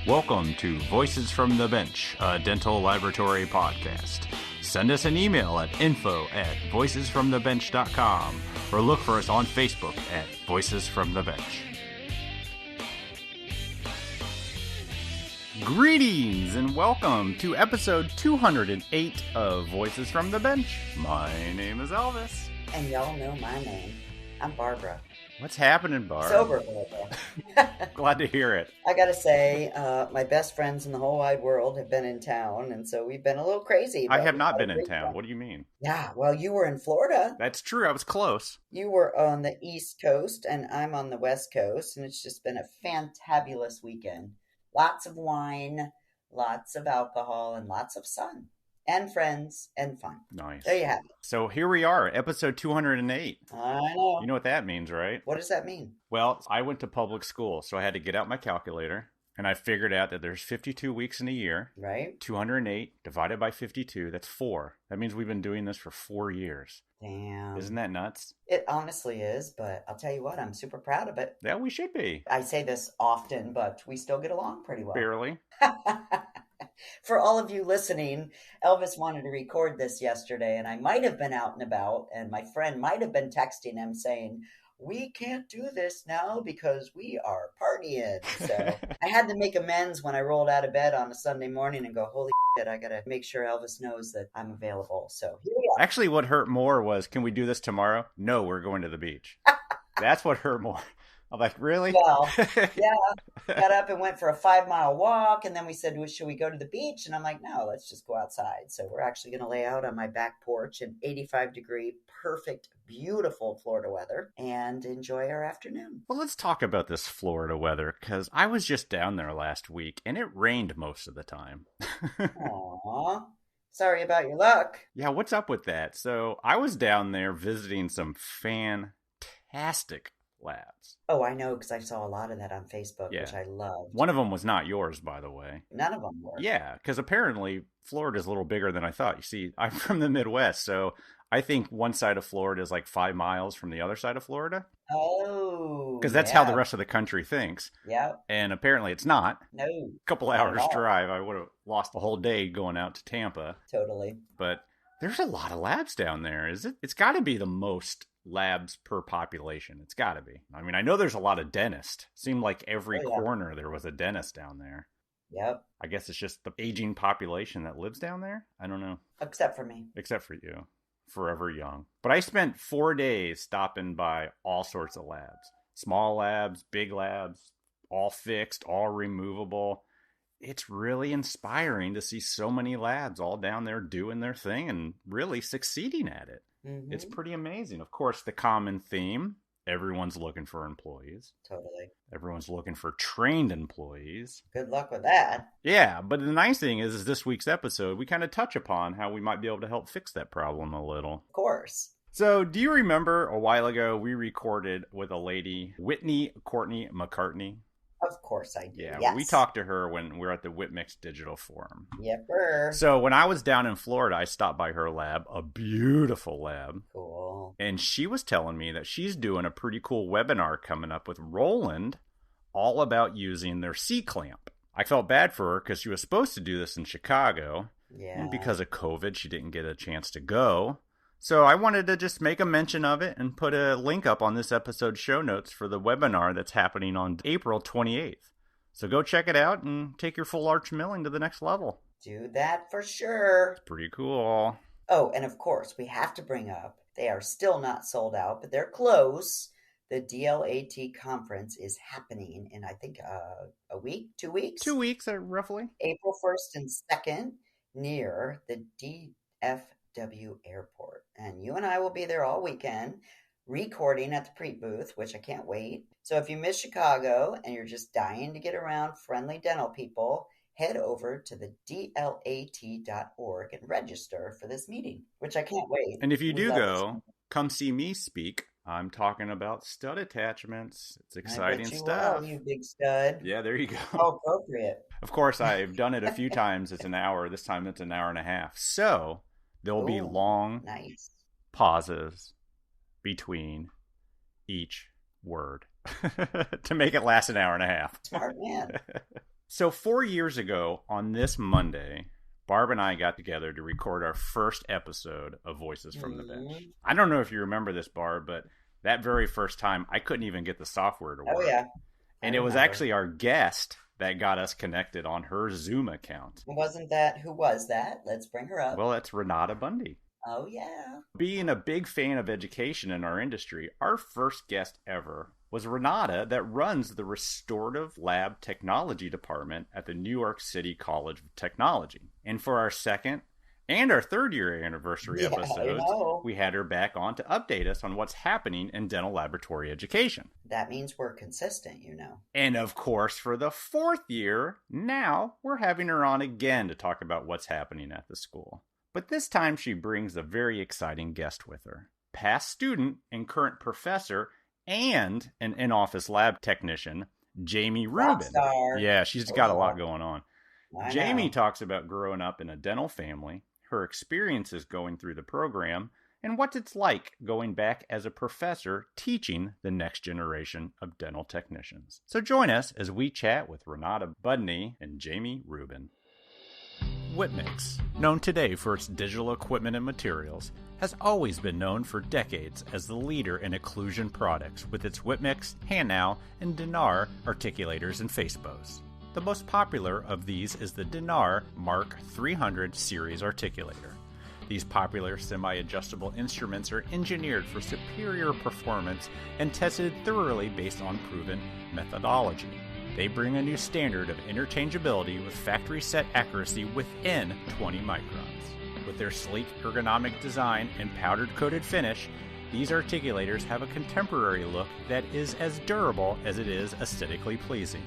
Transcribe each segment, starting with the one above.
Welcome to Voices from the Bench, a dental laboratory podcast. Send us an email at info@voicesfromthebench.com or look for us on Facebook at Voices from the Bench. Greetings and welcome to episode 208 of Voices from the Bench. My name is Elvis. And y'all know my name. I'm Barbara. What's happening, Barb? Sober Barbara. Glad to hear it. I gotta say, my best friends in the whole wide world have been in town, and so we've been a little crazy. I have not been in town. What do you mean? Yeah, well, you were in Florida. That's true. I was close. You were on the East Coast, and I'm on the West Coast, and it's just been a fantabulous weekend. Lots of wine, lots of alcohol, and lots of sun. And friends, and fun. Nice. There you have it. So here we are, episode 208. I know. You know what that means, right? What does that mean? Well, I went to public school, so I had to get out my calculator, and I figured out that there's 52 weeks in a year. Right. 208 divided by 52, that's 4. That means we've been doing this for 4 years. Damn. Isn't that nuts? It honestly is, but I'll tell you what, I'm super proud of it. Yeah, we should be. I say this often, but we still get along pretty well. Barely. For all of you listening, Elvis wanted to record this yesterday, and I might have been out and about, and my friend might have been texting him saying, we can't do this now because we are partying. So I had to make amends when I rolled out of bed on a Sunday morning and go, holy shit, I got to make sure Elvis knows that I'm available. So here we are. Actually, what hurt more was, can we do this tomorrow? No, we're going to the beach. That's what hurt more. I'm like, really? Well, yeah. Got up and went for a 5-mile walk, and then we said, well, should we go to the beach? And I'm like, no, let's just go outside. So we're actually going to lay out on my back porch in 85-degree, perfect, beautiful Florida weather and enjoy our afternoon. Well, let's talk about this Florida weather, because I was just down there last week, and it rained most of the time. Aw. Sorry about your luck. Yeah, what's up with that? So I was down there visiting some fantastic labs. Oh, I know, because I saw a lot of that on Facebook, Yeah. which I loved. One of them was not yours, by the way. None of them were. Yeah, because apparently Florida's a little bigger than I thought. You see, I'm from the Midwest, so I think one side of Florida is like 5 miles from the other side of Florida. Oh. Because that's how the rest of the country thinks. Yeah. And apparently it's not. No. A couple hours drive, I would have lost the whole day going out to Tampa. Totally. But there's a lot of labs down there, is it? It's got to be the most labs per population. It's got to be. I mean, I know there's a lot of dentists. Seemed like every corner there was a dentist down there. Yep. I guess it's just the aging population that lives down there. I don't know. Except for me. Except for you. Forever young. But I spent 4 days stopping by all sorts of labs. Small labs, big labs, all fixed, all removable. It's really inspiring to see so many labs all down there doing their thing and really succeeding at it. Mm-hmm. It's pretty amazing. Of course, the common theme, everyone's looking for employees. Totally. Everyone's looking for trained employees. Good luck with that. Yeah, but the nice thing is this week's episode, we kind of touch upon how we might be able to help fix that problem a little. Of course. So, do you remember a while ago we recorded with a lady, Whitney Courtney McCartney? Of course I do. Yeah, yes. We talked to her when we were at the Whitmix Digital Forum. Yepper. So when I was down in Florida, I stopped by her lab, a beautiful lab. Cool. And she was telling me that she's doing a pretty cool webinar coming up with Roland all about using their C-clamp. I felt bad for her because she was supposed to do this in Chicago. Yeah. And because of COVID, she didn't get a chance to go. So I wanted to just make a mention of it and put a link up on this episode's show notes for the webinar that's happening on April 28th. So go check it out and take your full arch milling to the next level. Do that for sure. It's pretty cool. Oh, and of course, we have to bring up, they are still not sold out, but they're close. The DLAT conference is happening in, I think, a week, 2 weeks? 2 weeks, roughly. April 1st and 2nd near the DFW airport. And you and I will be there all weekend recording at the Preet booth, which I can't wait. So if you miss Chicago and you're just dying to get around friendly dental people, head over to the DLAT.org and register for this meeting, which I can't wait. And if you do go, come see me speak. I'm talking about stud attachments. It's exciting stuff. You big stud. Yeah, there you go. How appropriate. Of course, I've done it a few times. It's an hour. This time it's an hour and a half. So there'll be long pauses between each word to make it last an hour and a half. Smart man. So 4 years ago on this Monday, Barb and I got together to record our first episode of Voices from the Bench. I don't know if you remember this, Barb, but that very first time I couldn't even get the software to work. Oh, yeah. And it was actually our guest that got us connected on her Zoom account. Who was that? Let's bring her up. Well, it's Renata Budny. Oh, yeah. Being a big fan of education in our industry, our first guest ever was Renata that runs the Restorative Lab Technology Department at the New York City College of Technology. And for our second and our third year anniversary episodes, we had her back on to update us on what's happening in dental laboratory education. That means we're consistent, And of course, for the fourth year, now we're having her on again to talk about what's happening at the school. But this time she brings a very exciting guest with her. Past student and current professor and an in-office lab technician, Jamie Rubin. Rockstar. Yeah, she's got a lot going on. Jamie talks about growing up in a dental family, her experiences going through the program, and what it's like going back as a professor teaching the next generation of dental technicians. So join us as we chat with Renata Budny and Jamie Rubin. Whitmix, known today for its digital equipment and materials, has always been known for decades as the leader in occlusion products with its Whitmix, Hanau, and Dinar articulators and face bows. The most popular of these is the Dinar Mark 300 series articulator. These popular semi-adjustable instruments are engineered for superior performance and tested thoroughly based on proven methodology. They bring a new standard of interchangeability with factory-set accuracy within 20 microns. With their sleek ergonomic design and powdered-coated finish, these articulators have a contemporary look that is as durable as it is aesthetically pleasing.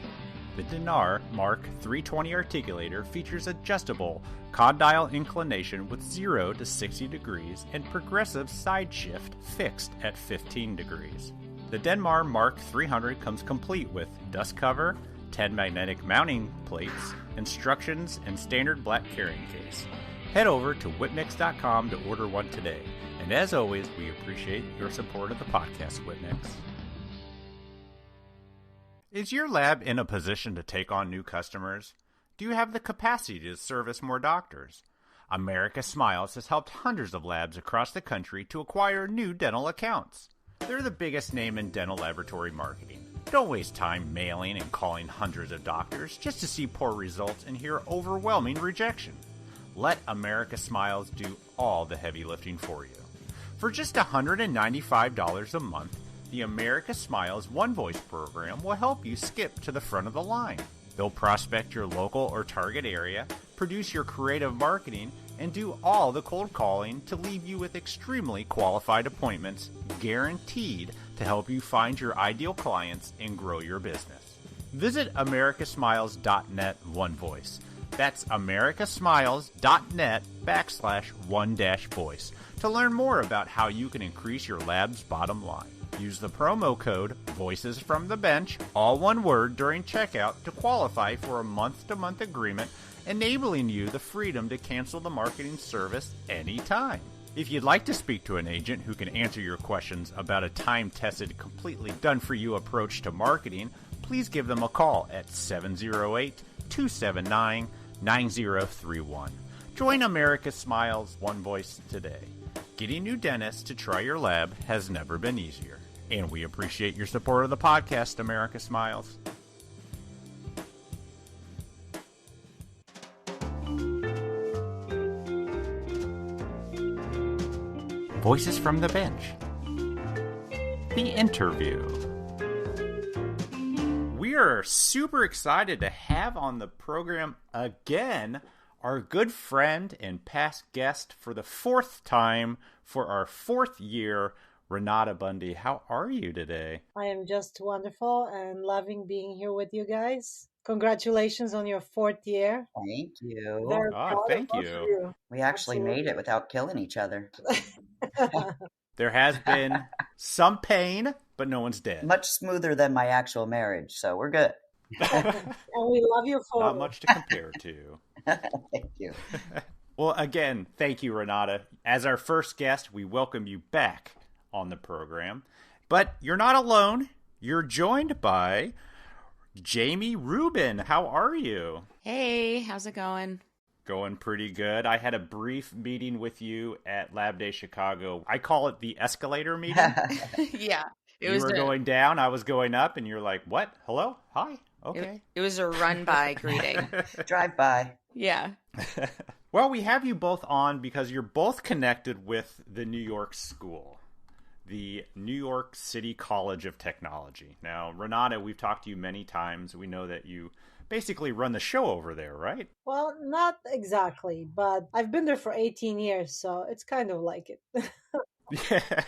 The Dinar Mark 320 articulator features adjustable condyle inclination with 0 to 60 degrees and progressive side shift fixed at 15 degrees. The Denmar Mark 300 comes complete with dust cover, 10 magnetic mounting plates, instructions, and standard black carrying case. Head over to Whitmix.com to order one today. And as always, we appreciate your support of the podcast, Whitmix. Is your lab in a position to take on new customers? Do you have the capacity to service more doctors? America Smiles has helped hundreds of labs across the country to acquire new dental accounts. They're the biggest name in dental laboratory marketing. Don't waste time mailing and calling hundreds of doctors just to see poor results and hear overwhelming rejection. Let America Smiles do all the heavy lifting for you. For just $195 a month, the America Smiles One Voice program will help you skip to the front of the line. They'll prospect your local or target area, produce your creative marketing, and do all the cold calling to leave you with extremely qualified appointments guaranteed to help you find your ideal clients and grow your business. Visit americasmiles.net One Voice. That's americasmiles.net/one-voice to learn more about how you can increase your lab's bottom line. Use the promo code Voices from the Bench, all one word, during checkout to qualify for a month-to-month agreement, enabling you the freedom to cancel the marketing service anytime. If you'd like to speak to an agent who can answer your questions about a time-tested, completely done-for-you approach to marketing, please give them a call at 708-279-9031. Join America Smiles One Voice today. Getting new dentists to try your lab has never been easier. And we appreciate your support of the podcast, America Smiles. Voices from the Bench. The interview. We are super excited to have on the program again our good friend and past guest for the fourth time for our fourth year, Renata Budny. How are you today? I am just wonderful and loving being here with you guys. Congratulations on your fourth year. Thank you. Thank you. We actually made it without killing each other. There has been some pain, but no one's dead. Much smoother than my actual marriage, so we're good. And we love you for Not much to compare to. Thank you. Well, again, thank you, Renata. As our first guest, we welcome you back on the program. But you're not alone. You're joined by Jamie Rubin. How are you? Hey, how's it going? Going pretty good. I had a brief meeting with you at Lab Day Chicago. I call it the escalator meeting. Yeah, it You was were going down, I was going up, and you're like, what? Hello? Hi? Okay. it was a run by greeting. Drive by. Yeah. Well, we have you both on because you're both connected with the New York School, the New York City College of Technology. Now, Renata, we've talked to you many times. We know that you basically run the show over there, right? Well, not exactly, but I've been there for 18 years, so it's kind of like it. Yeah.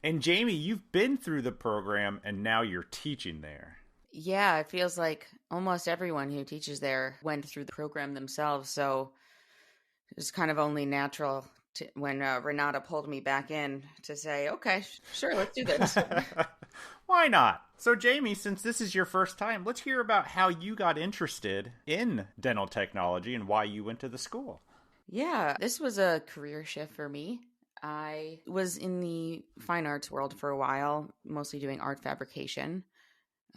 And Jamie, you've been through the program and now you're teaching there. Yeah, it feels like almost everyone who teaches there went through the program themselves. So it was kind of only natural when Renata pulled me back in to say, okay, sure, let's do this. Why not? So, Jamie, since this is your first time, let's hear about how you got interested in dental technology and why you went to the school. Yeah, this was a career shift for me. I was in the fine arts world for a while, mostly doing art fabrication,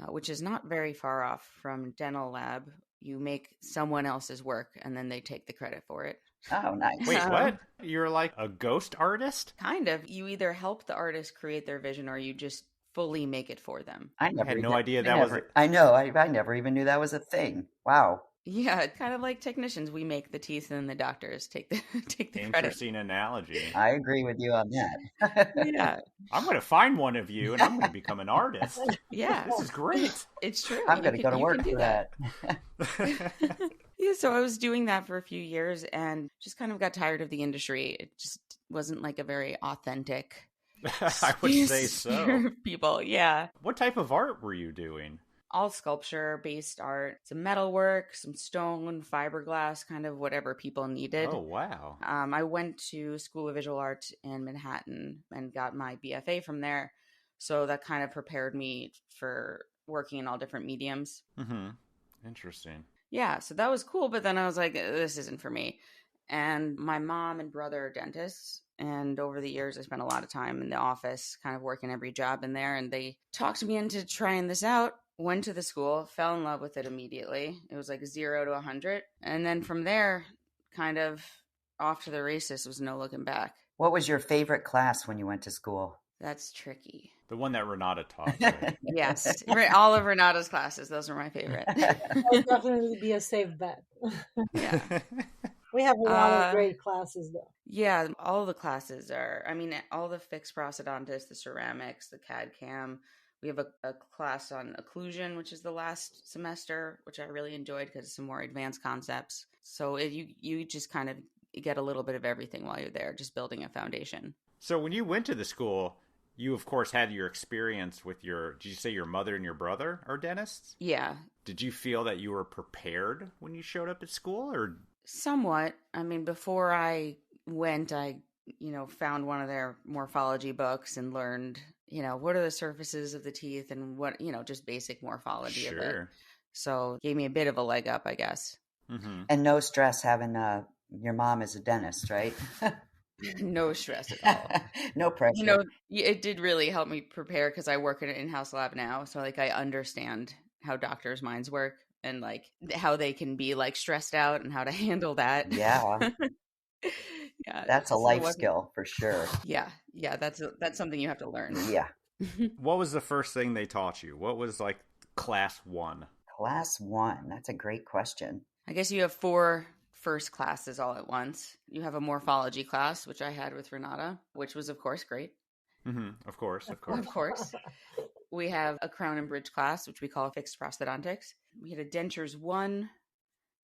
which is not very far off from dental lab. You make someone else's work and then they take the credit for it. Oh, nice. Wait, what? You're like a ghost artist? Kind of. You either help the artist create their vision or you just fully make it for them. I had no idea that was... I know. I never even knew that was a thing. Wow. Yeah, kind of like technicians. We make the teeth and the doctors take the credit. Interesting analogy. I agree with you on that. Yeah. I'm going to find one of you and I'm going to become an artist. Yeah. This is great. It's true. I'm going to go to work for that. Yeah, so I was doing that for a few years and just kind of got tired of the industry. It just wasn't like a very authentic I would say so. People, yeah. What type of art were you doing? All sculpture-based art, some metalwork, some stone, fiberglass, kind of whatever people needed. Oh, wow. I went to School of Visual Art in Manhattan and got my BFA from there. So that kind of prepared me for working in all different mediums. Mm-hmm. Interesting. Yeah, so that was cool. But then I was like, this isn't for me. And my mom and brother are dentists. And over the years, I spent a lot of time in the office, kind of working every job in there. And they talked me into trying this out. Went to the school, fell in love with it immediately. It was like 0 to 100. And then from there, kind of off to the races, was no looking back. What was your favorite class when you went to school? That's tricky. The one that Renata taught. Right? Yes. All of Renata's classes. Those are my favorite. That would definitely be a safe bet. Yeah. We have a lot of great classes, though. Yeah, all the classes are, all the fixed prosthodontists, the ceramics, the CAD/CAM. We have a class on occlusion, which is the last semester, which I really enjoyed because it's some more advanced concepts. So you just kind of get a little bit of everything while you're there, just building a foundation. So when you went to the school, you, of course, had your experience with did you say your mother and your brother are dentists? Yeah. Did you feel that you were prepared when you showed up at school, or? Somewhat. Before I went, I found one of their morphology books and learned, what are the surfaces of the teeth and what, just basic morphology of it. So gave me a bit of a leg up, I guess. Mm-hmm. And no stress having your mom as a dentist, right? No stress at all. No pressure. It did really help me prepare because I work in an in-house lab now. So I understand how doctors' minds work and how they can be stressed out and how to handle that. Yeah. Yeah, that's a life skill for sure. Yeah, that's something you have to learn. Yeah. What was the first thing they taught you? What was class 1? Class 1. That's a great question. I guess you have 4 first classes all at once. You have a morphology class, which I had with Renata, which was of course great. Mm-hmm. Of course. Of course. We have a crown and bridge class, which we call fixed prosthodontics. We had a dentures 1,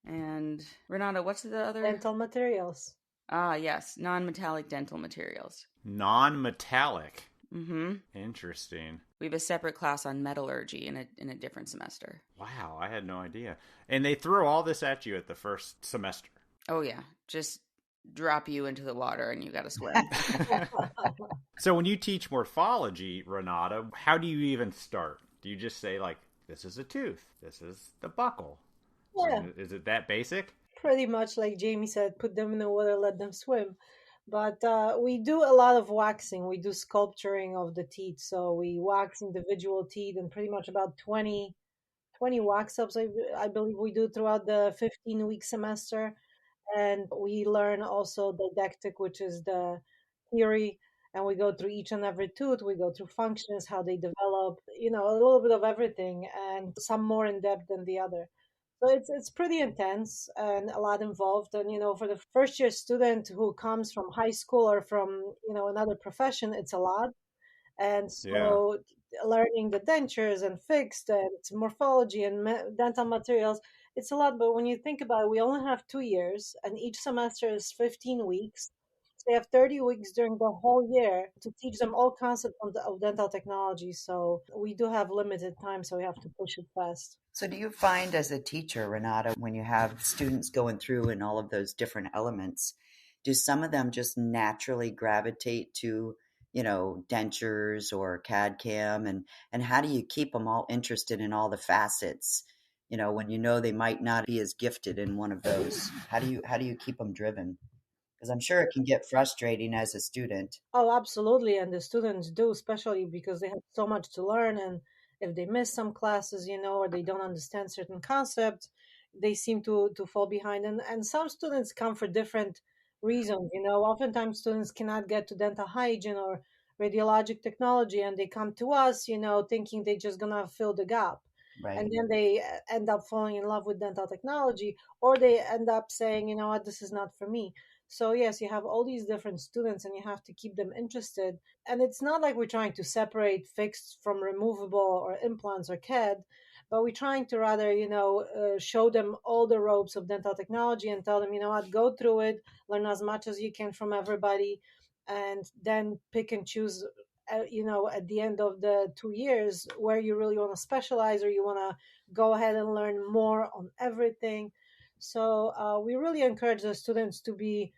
and Renata, what's the other? Dental materials. Ah, yes, non-metallic dental materials. Non-metallic. Mm-hmm. Interesting. We have a separate class on metallurgy in a different semester. Wow, I had no idea. And they throw all this at you at the first semester. Oh yeah, just drop you into the water and you got to swim. So when you teach morphology, Renata, how do you even start? Do you just say this is a tooth, this is the buckle? Yeah. Is it that basic? Pretty much like Jamie said, put them in the water, let them swim. But we do a lot of waxing. We do sculpturing of the teeth. So we wax individual teeth and pretty much about 20 20 wax ups, I believe we do throughout the 15-week semester. And we learn also didactic, which is the theory, and we go through each and every tooth. We go through functions, how they develop, a little bit of everything, and some more in depth than the other. So it's pretty intense and a lot involved. And for the first year student who comes from high school or from another profession, it's a lot. And Yeah. so learning the dentures and fixed and morphology and dental materials, it's a lot. But when you think about it, we only have 2 years and each semester is 15 weeks. So they have 30 weeks during the whole year to teach them all concepts of dental technology. So we do have limited time, so we have to push it fast. So do you find as a teacher, Renata, when you have students going through and all of those different elements, do some of them just naturally gravitate to, dentures or CAD CAM, and how do you keep them all interested in all the facets? When they might not be as gifted in one of those, how do you keep them driven? Because I'm sure it can get frustrating as a student. Oh, absolutely. And the students do, especially because they have so much to learn. And if they miss some classes, or they don't understand certain concepts, they seem to fall behind. And some students come for different reasons. Oftentimes students cannot get to dental hygiene or radiologic technology, and they come to us, thinking they're just going to fill the gap. Right. And then they end up falling in love with dental technology, or they end up saying, what, this is not for me. So yes, you have all these different students and you have to keep them interested. And it's not like we're trying to separate fixed from removable or implants or CAD, but we're trying to rather, show them all the ropes of dental technology and tell them, what, go through it, learn as much as you can from everybody, and then pick and choose, at the end of the 2 years where you really want to specialize or you want to go ahead and learn more on everything. So we really encourage the students to be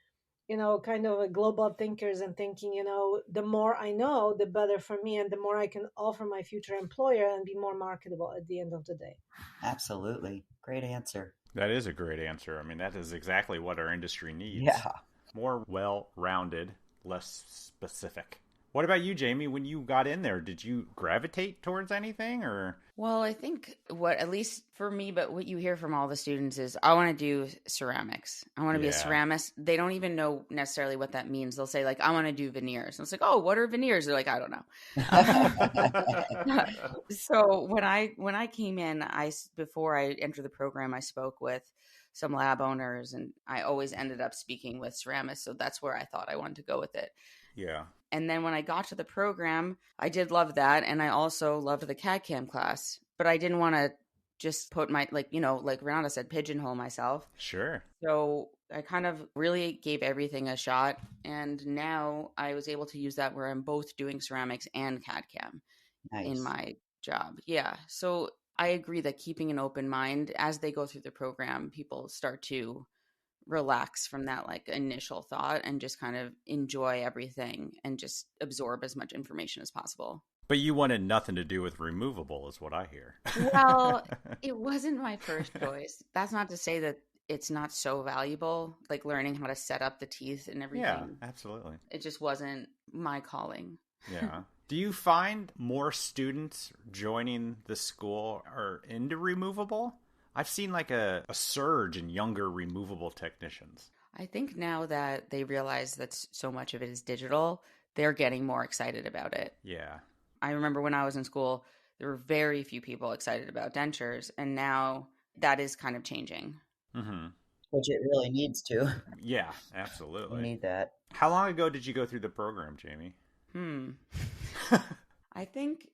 kind of a global thinkers and thinking, the more I know, the better for me, and the more I can offer my future employer and be more marketable at the end of the day. Absolutely. Great answer. That is a great answer. I mean, that is exactly what our industry needs. Yeah. More well-rounded, less specific. What about you, Jamie? When you got in there, did you gravitate towards anything or? Well, I think at least for me, but what you hear from all the students is, I want to do ceramics. I want to be a ceramist. They don't even know necessarily what that means. They'll say, like, I want to do veneers. And it's like, oh, what are veneers? They're like, I don't know. So when I came in, before I entered the program, I spoke with some lab owners, and I always ended up speaking with ceramists. So that's where I thought I wanted to go with it. Yeah. And then when I got to the program, I did love that. And I also loved the CAD CAM class, but I didn't want to just put like Renata said, pigeonhole myself. Sure. So I kind of really gave everything a shot. And now I was able to use that where I'm both doing ceramics and CAD CAM in my job. Yeah. So I agree that keeping an open mind as they go through the program, people start to relax from that like initial thought and just kind of enjoy everything and just absorb as much information as possible. But you wanted nothing to do with removable is what I hear. Well, it wasn't my first choice. That's not to say that it's not so valuable, like learning how to set up the teeth and everything. Yeah, absolutely. It just wasn't my calling. Yeah. Do you find more students joining the school are into removable? I've seen like a surge in younger removable technicians. I think now that they realize that so much of it is digital, they're getting more excited about it. Yeah. I remember when I was in school, there were very few people excited about dentures, and now that is kind of changing. Mm-hmm. Which it really needs to. Yeah, absolutely. We need that. How long ago did you go through the program, Jamie? I think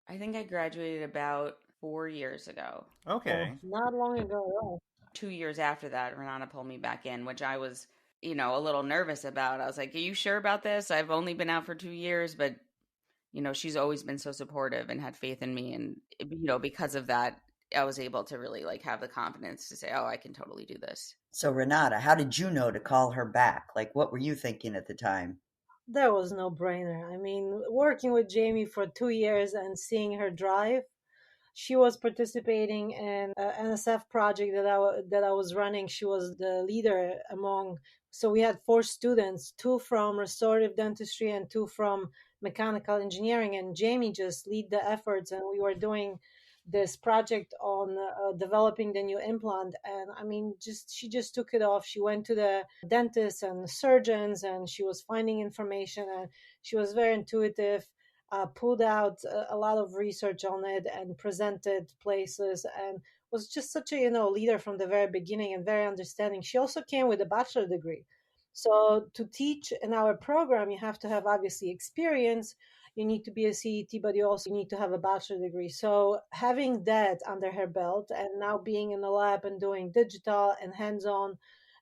I graduated about 4 years ago. Okay. Not long ago at all. 2 years after that, Renata pulled me back in, which I was, a little nervous about. I was like, are you sure about this? I've only been out for 2 years, but, she's always been so supportive and had faith in me. And, because of that, I was able to really like have the confidence to say, oh, I can totally do this. So Renata, how did you know to call her back? Like, what were you thinking at the time? That was no brainer. I mean, working with Jamie for 2 years and seeing her drive, she was participating in an NSF project that I was running. She was the leader among. So we had 4 students, 2 from restorative dentistry and 2 from mechanical engineering. And Jamie just lead the efforts, and we were doing this project on developing the new implant. And I mean, she just took it off. She went to the dentists and surgeons, and she was finding information, and she was very intuitive. Pulled out a lot of research on it and presented places, and was just such a leader from the very beginning and very understanding. She also came with a bachelor degree. So to teach in our program, you have to have obviously experience. You need to be a CET, but you also need to have a bachelor degree. So having that under her belt and now being in the lab and doing digital and hands-on,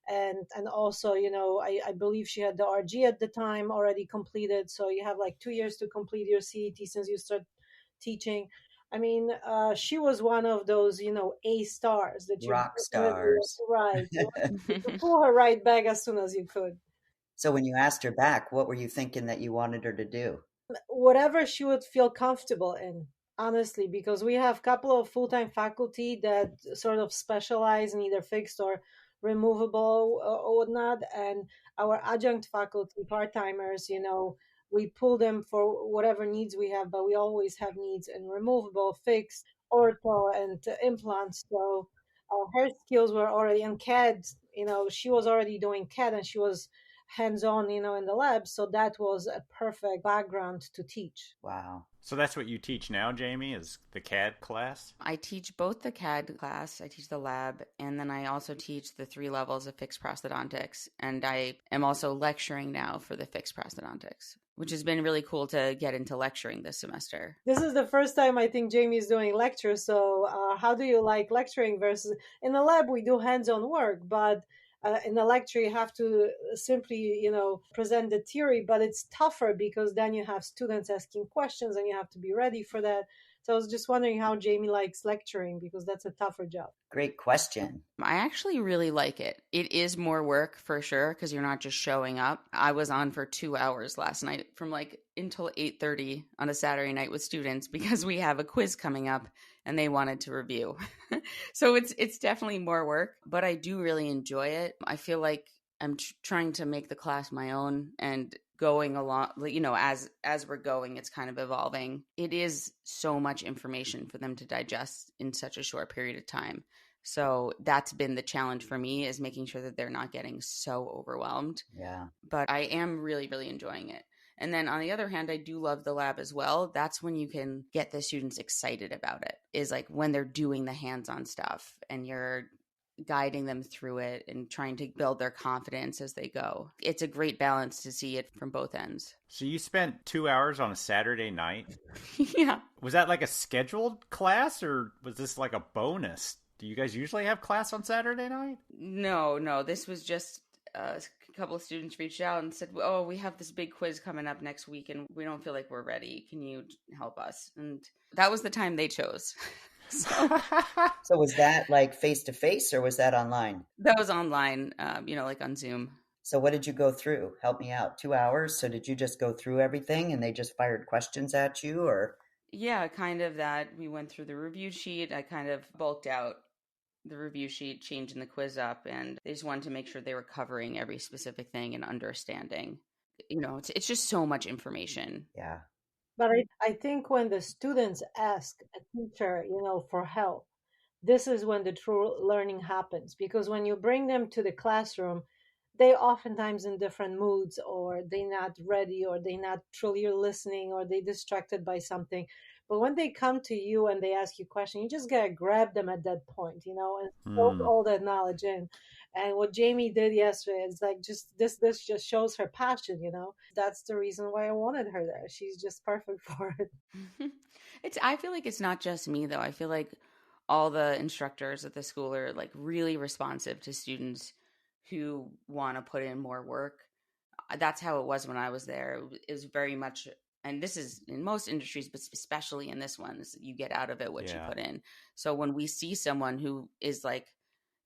and also, I believe she had the RG at the time already completed. So you have like 2 years to complete your CET since you start teaching. I mean, she was one of those, A stars that you Rock stars. right. You pull her right back as soon as you could. So when you asked her back, what were you thinking that you wanted her to do? Whatever she would feel comfortable in, honestly, because we have a couple of full-time faculty that sort of specialize in either fixed or removable or whatnot, and our adjunct faculty, part-timers, we pull them for whatever needs we have, but we always have needs in removable, fixed, ortho, and implants. So her skills were already in CAD. She was already doing CAD, and she was hands-on, in the lab. So that was a perfect background to teach. Wow. So that's what you teach now, Jamie, is the CAD class? I teach both the CAD class, I teach the lab, and then I also teach the 3 levels of fixed prosthodontics. And I am also lecturing now for the fixed prosthodontics, which has been really cool to get into lecturing this semester. This is the first time I think Jamie is doing lectures. So how do you like lecturing versus in the lab? We do hands-on work, but in the lecture you have to simply present the theory, but it's tougher because then you have students asking questions and you have to be ready for that. So I was just wondering how Jamie likes lecturing, because that's a tougher job. Great question. I actually really like it. It is more work for sure, because you're not just showing up. I was on for 2 hours last night from until 8:30 on a Saturday night with students because we have a quiz coming up and they wanted to review. So it's definitely more work, but I do really enjoy it. I feel like I'm trying to make the class my own, and going along, as we're going, it's kind of evolving. It is so much information for them to digest in such a short period of time. So that's been the challenge for me, is making sure that they're not getting so overwhelmed. Yeah. But I am really, really enjoying it. And then on the other hand, I do love the lab as well. That's when you can get the students excited about it, is when they're doing the hands-on stuff and you're guiding them through it and trying to build their confidence as they go. It's a great balance to see it from both ends. So you spent 2 hours on a Saturday night? Yeah. Was that a scheduled class, or was this a bonus? Do you guys usually have class on Saturday night? No. This was just a couple of students reached out and said, oh, we have this big quiz coming up next week and we don't feel like we're ready. Can you help us? And that was the time they chose. So was that face-to-face or was that online? That was online, on Zoom. So what did you go through? Help me out. 2 hours. So did you just go through everything and they just fired questions at you, or? Yeah, kind of that. We went through the review sheet. I kind of bulked out the review sheet, changing the quiz up, and they just wanted to make sure they were covering every specific thing and understanding. It's just so much information. Yeah. But I think when the students ask a teacher, for help, this is when the true learning happens. Because when you bring them to the classroom, they oftentimes in different moods, or they're not ready, or they're not truly listening, or they're distracted by something. But when they come to you and they ask you questions, you just gotta grab them at that point, and soak all that knowledge in. And what Jamie did yesterday is just this just shows her passion, That's the reason why I wanted her there. She's just perfect for it. I feel like it's not just me though. I feel like all the instructors at the school are really responsive to students who want to put in more work. That's how it was when I was there. It was very much, and this is in most industries, but especially in this one, is you get out of it what you put in. So when we see someone who is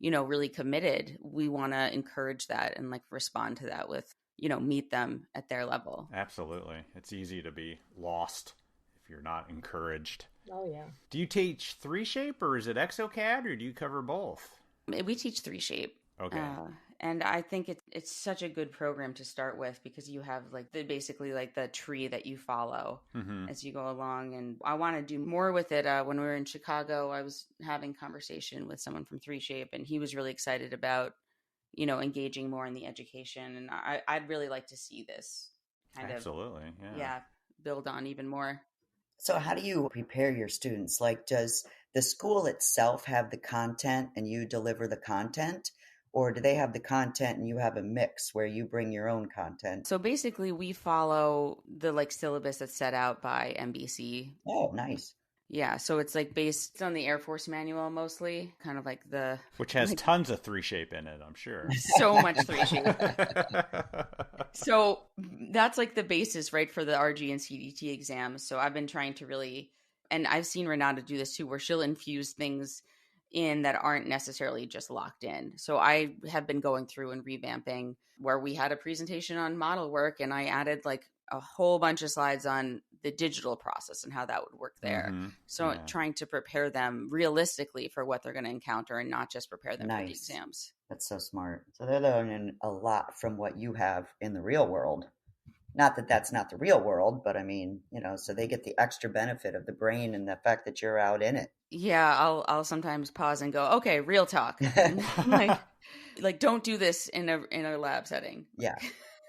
really committed, we want to encourage that and respond to that with, meet them at their level. Absolutely. It's easy to be lost if you're not encouraged. Oh, yeah. Do you teach ThreeShape or is it ExoCAD, or do you cover both? We teach ThreeShape. Okay. And I think it's such a good program to start with because you have like basically like the tree that you follow as you go along. And I want to do more with it. When we were in Chicago, I was having conversation with someone from ThreeShape, and he was really excited about, engaging more in the education. And I'd really like to see this kind Absolutely, of build on even more. So how do you prepare your students? Like, does the school itself have the content and you deliver the content? Or do they have the content and you have a mix where you bring your own content? So basically we follow the syllabus that's set out by NBC. Oh, nice. Yeah, so it's based on the Air Force manual mostly, kind of which has tons of ThreeShape in it, I'm sure. So much ThreeShape. So that's the basis, right, for the RG and CDT exams. So I've been trying to really, and I've seen Renata do this too, where she'll infuse things in that aren't necessarily just locked in. So I have been going through and revamping where we had a presentation on model work, and I added a whole bunch of slides on the digital process and how that would work there. So trying to prepare them realistically for what they're going to encounter and not just prepare them for the exams. That's so smart. So they're learning a lot from what you have in the real world. Not that that's not the real world, but I mean, so they get the extra benefit of the brain and the fact that you're out in it. Yeah, I'll sometimes pause and go, okay, real talk. Don't do this in a lab setting. Yeah.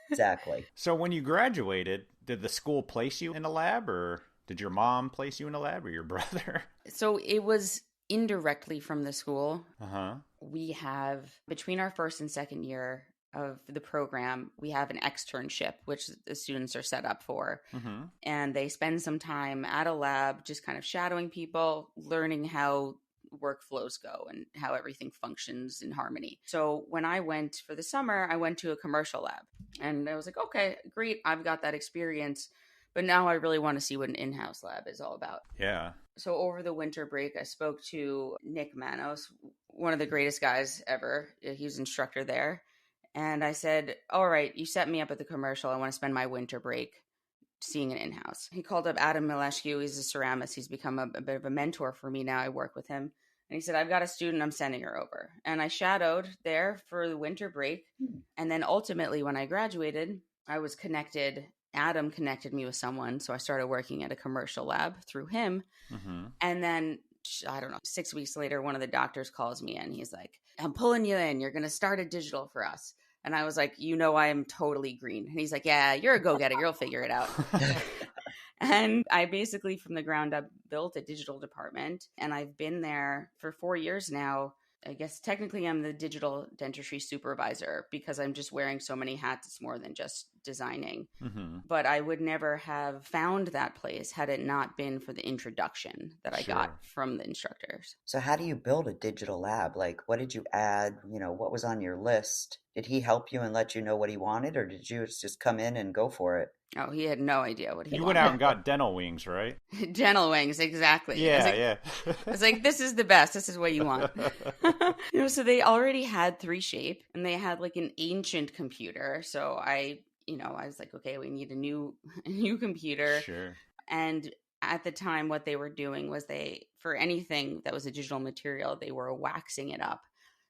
Exactly. So when you graduated, did the school place you in a lab, or did your mom place you in a lab, or your brother? So it was indirectly from the school. Uh-huh. We have, between our first and second year of the program, we have an externship, which the students are set up for. And they spend some time at a lab just kind of shadowing people, learning how workflows go and how everything functions in harmony. So when I went for the summer, I went to a commercial lab, and I was like, okay, great, I've got that experience, but now I really want to see what an in-house lab is all about. Yeah. So over the winter break, I spoke to Nick Manos, one of the greatest guys ever. He was instructor there. And I said, all right, you set me up at the commercial. I want to spend my winter break seeing an in-house. He called up Adam Milescu. He's a ceramist. He's become a bit of a mentor for me now. I work with him. And he said, I've got a student, I'm sending her over. And I shadowed there for the winter break. And then ultimately, when I graduated, I was connected. Adam connected me with someone. So I started working at a commercial lab through him. And then, I don't know, 6 weeks later, one of the doctors calls me in. He's like, I'm pulling you in. You're going to start a digital for us. And I was like, I am totally green. And he's like, yeah, you're a go-getter. You'll figure it out. And I basically, from the ground up, built a digital department. And I've been there for 4 years now. I guess technically I'm the digital dentistry supervisor because I'm just wearing so many hats. It's more than just designing. But I would never have found that place had it not been for the introduction that I got from the instructors. So how do you build a digital lab? What did you add? What was on your list? Did he help you and let you know what he wanted, or did you just come in and go for it? Oh, he had no idea what he wanted. You went out and got dental wings, right? Dental wings, exactly. Yeah. I was like, this is the best. This is what you want. So they already had ThreeShape, and they had an ancient computer. So I was like, okay, we need a new computer. Sure. And at the time, what they were doing was for anything that was a digital material, they were waxing it up,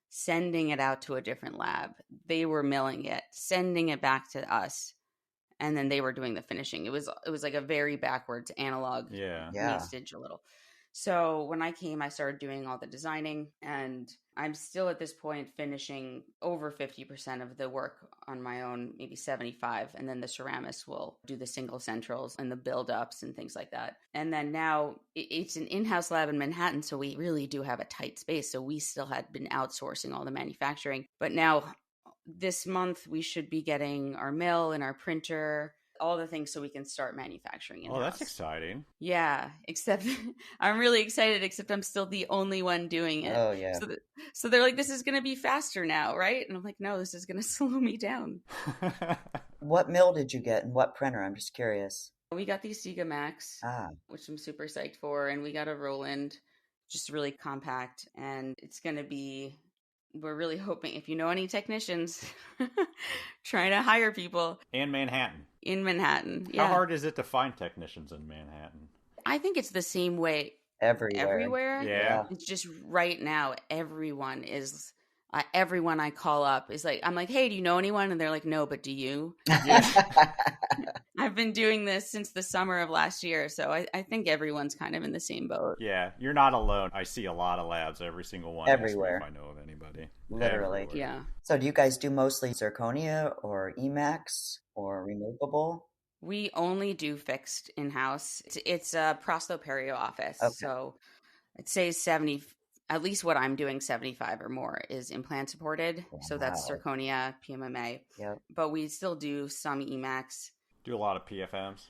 sending it out to a different lab. They were milling it, sending it back to us. And then they were doing the finishing. It was like a very backwards analog meets digital. So when I came, I started doing all the designing, and I'm still at this point finishing over 50% of the work on my own, maybe 75. And then the ceramist will do the single centrals and the build-ups and things like that. And then now it's an in-house lab in Manhattan, so we really do have a tight space. So we still had been outsourcing all the manufacturing. But now this month, we should be getting our mill and our printer, all the things so we can start manufacturing in-house. Oh, that's exciting. Yeah, except I'm really excited, except I'm still the only one doing it. Oh, yeah. So they're like, this is going to be faster now, right? And I'm like, no, this is going to slow me down. What mill did you get and what printer? I'm just curious. We got the Sega Max, which I'm super psyched for, and we got a Roland, just really compact, and it's going to be... We're really hoping, if you know any technicians, trying to hire people. In Manhattan. In Manhattan, yeah. How hard is it to find technicians in Manhattan? I think it's the same way everywhere. Everywhere? Yeah. It's just right now, everyone is everyone I call up is like, I'm like, hey, do you know anyone? And they're like, no, but do you? Yeah. I've been doing this since the summer of last year, so I think everyone's kind of in the same boat. Yeah, you're not alone. I see a lot of labs. Every single one asks me if Everywhere. I know of anybody. Literally. Everywhere. Yeah. So do you guys do mostly zirconia or Emax or removable? We only do fixed in-house. It's a prostoperio office. Okay. So I'd say 70, at least what I'm doing, 75 or more is implant supported. So that's Wow. zirconia, PMMA. Yep. But we still do some Emax. Do a lot of PFMs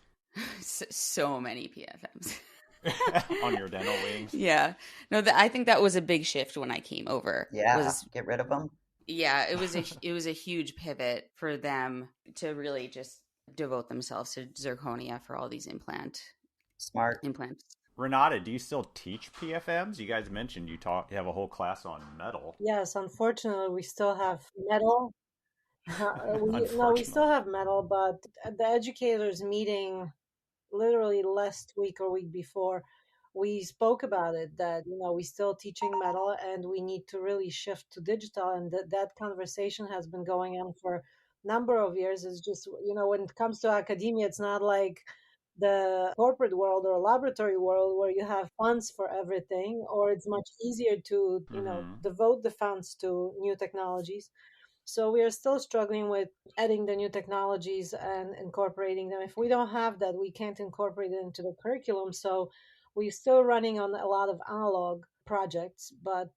So many PFMs. on your dental wings. Yeah. No, I think that was a big shift when I came over. Yeah. Get rid of them. Yeah, it was a huge pivot for them to really just devote themselves to zirconia for all these implants. Renata, do you still teach PFMs? You guys mentioned you have a whole class on metal. Yes, unfortunately, we still have metal. We still have metal, but at the educators meeting literally last week or week before, we spoke about it, that we still teaching metal and we need to really shift to digital, and that conversation has been going on for a number of years. It's just, when it comes to academia, it's not like the corporate world or laboratory world where you have funds for everything, or it's much easier to devote the funds to new technologies. So we are still struggling with adding the new technologies and incorporating them. If we don't have that, we can't incorporate it into the curriculum. So we're still running on a lot of analog projects, but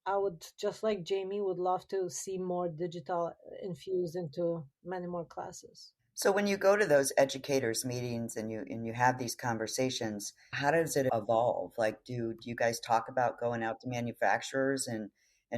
I would, just like Jamie, would love to see more digital infused into many more classes. So when you go to those educators meetings and you have these conversations, how does it evolve? Like, do you guys talk about going out to manufacturers and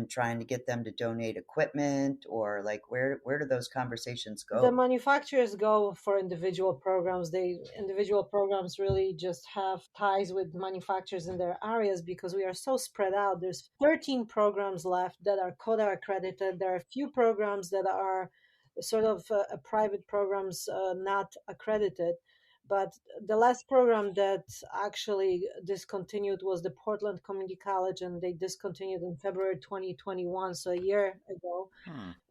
trying to get them to donate equipment, or like where do those conversations go? The manufacturers go for individual programs. Individual programs really just have ties with manufacturers in their areas because we are so spread out. There's 13 programs left that are CODA accredited. There are a few programs that are sort of private programs, not accredited. But the last program that actually discontinued was the Portland Community College, and they discontinued in February 2021, so a year ago.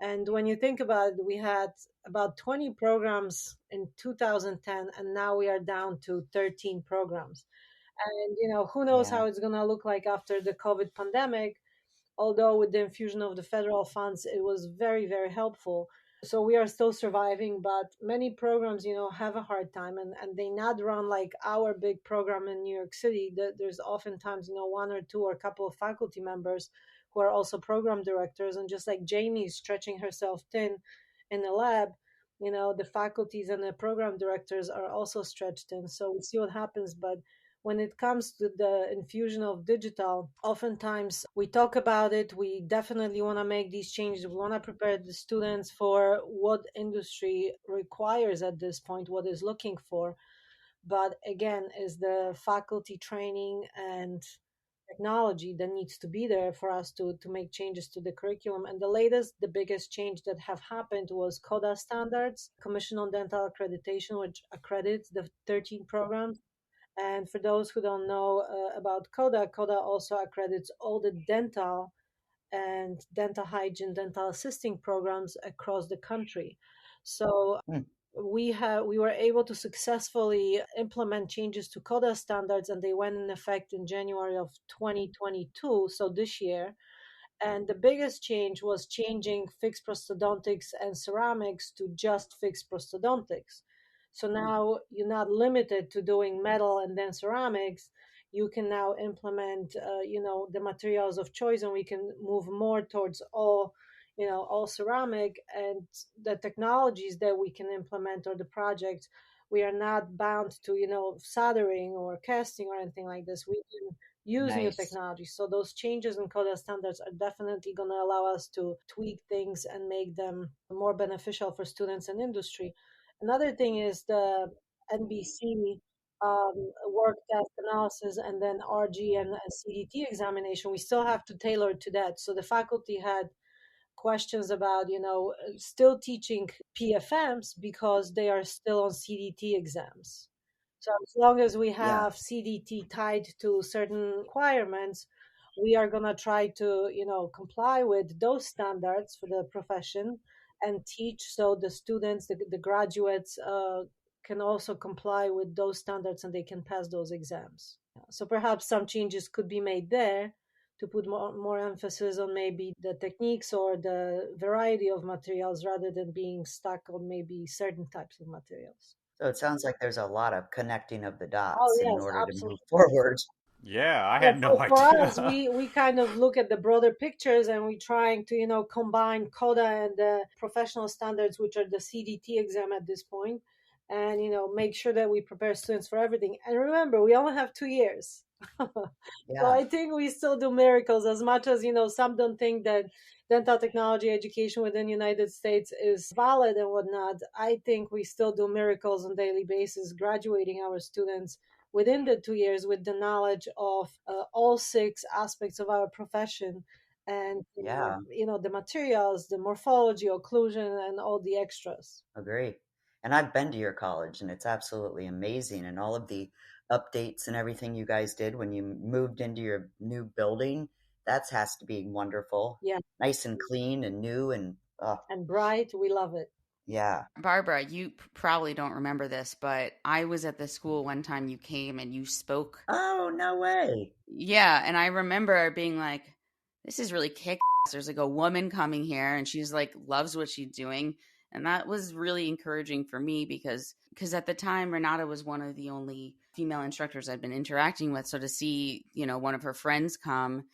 And when you think about it, we had about 20 programs in 2010, and now we are down to 13 programs. And, who knows how it's going to look like after the COVID pandemic, although with the infusion of the federal funds, it was very, very helpful. So we are still surviving, but many programs, have a hard time, and they not run like our big program in New York City. There's oftentimes, one or two or a couple of faculty members who are also program directors. And just like Jamie is stretching herself thin in the lab, the faculties and the program directors are also stretched thin. So we'll see what happens. But when it comes to the infusion of digital, oftentimes we talk about it. We definitely want to make these changes. We want to prepare the students for what industry requires at this point, what is looking for. But again, is the faculty training and technology that needs to be there for us to make changes to the curriculum. And the biggest change that have happened was CODA standards, Commission on Dental Accreditation, which accredits the 13 programs. And for those who don't know about CODA, CODA also accredits all the dental and dental hygiene, dental assisting programs across the country. So we were able to successfully implement changes to CODA standards, and they went in effect in January of 2022, so this year. And the biggest change was changing fixed prosthodontics and ceramics to just fixed prosthodontics. So now you're not limited to doing metal and then ceramics. You can now implement, the materials of choice, and we can move more towards all ceramic, and the technologies that we can implement or the projects. We are not bound to, soldering or casting or anything like this. We can use new technology. So those changes in CODA standards are definitely going to allow us to tweak things and make them more beneficial for students and industry. Another thing is the NBC work test analysis, and then RG and CDT examination. We still have to tailor to that. So the faculty had questions about, still teaching PFMs because they are still on CDT exams. So as long as we have CDT tied to certain requirements, we are going to try to, comply with those standards for the profession and teach so the students, the graduates, can also comply with those standards and they can pass those exams. So perhaps some changes could be made there to put more emphasis on maybe the techniques or the variety of materials rather than being stuck on maybe certain types of materials. So it sounds like there's a lot of connecting of the Oh, dots in yes, order to move absolutely. forward. Yeah, I Yeah, had no for us, idea. we kind of look at the broader pictures and we trying to, combine CODA and the professional standards, which are the CDT exam at this point, and, make sure that we prepare students for everything. And remember, we only have 2 years. So Yeah. I think we still do miracles as much as, some don't think that dental technology education within the United States is valid and whatnot. I think we still do miracles on a daily basis, graduating our students within the 2 years with the knowledge of all 6 aspects of our profession and, Yeah. the materials, the morphology, occlusion, and all the extras. Agree. And I've been to your college and it's absolutely amazing. And all of the updates and everything you guys did when you moved into your new building, that has to be wonderful. Yeah. Nice and clean and new and And bright. We love it. yeah. Barbara, you probably don't remember this, but I was at the school one time you came and you spoke. Oh, no way. Yeah, and I remember being like, this is really kick-ass. There's like a woman coming here and she's like loves what she's doing. And that was really encouraging for me because at the time Renata was one of the only female instructors I'd been interacting with. So to see, one of her friends come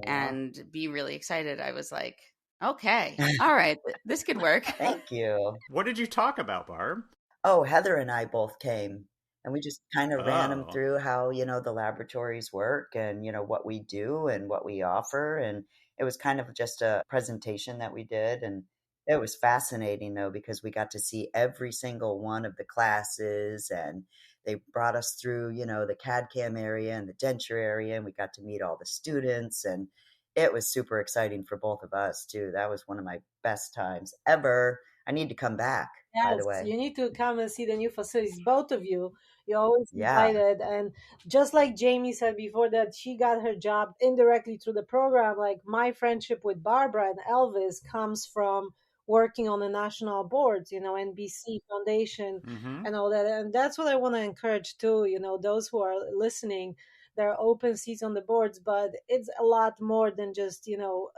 and be really excited, I was like, okay, all right, this could work. Thank you. What did you talk about, Barb? Oh, Heather and I both came and we just kind of ran them Oh. through how, the laboratories work and, what we do and what we offer. And it was kind of just a presentation that we did. And it was fascinating, though, because we got to see every single one of the classes and they brought us through, the CAD/CAM area and the denture area. And we got to meet all the students. And it was super exciting for both of us, too. That was one of my best times ever. I need to come back, by the Yes, way. you need to come and see the new facilities, both of you. You're always Yeah. invited. And just like Jamie said before, that she got her job indirectly through the program, like my friendship with Barbara and Elvis comes from working on the national boards, NBC Foundation Mm-hmm. and all that. And that's what I want to encourage too, those who are listening. There are open seats on the boards, but it's a lot more than just,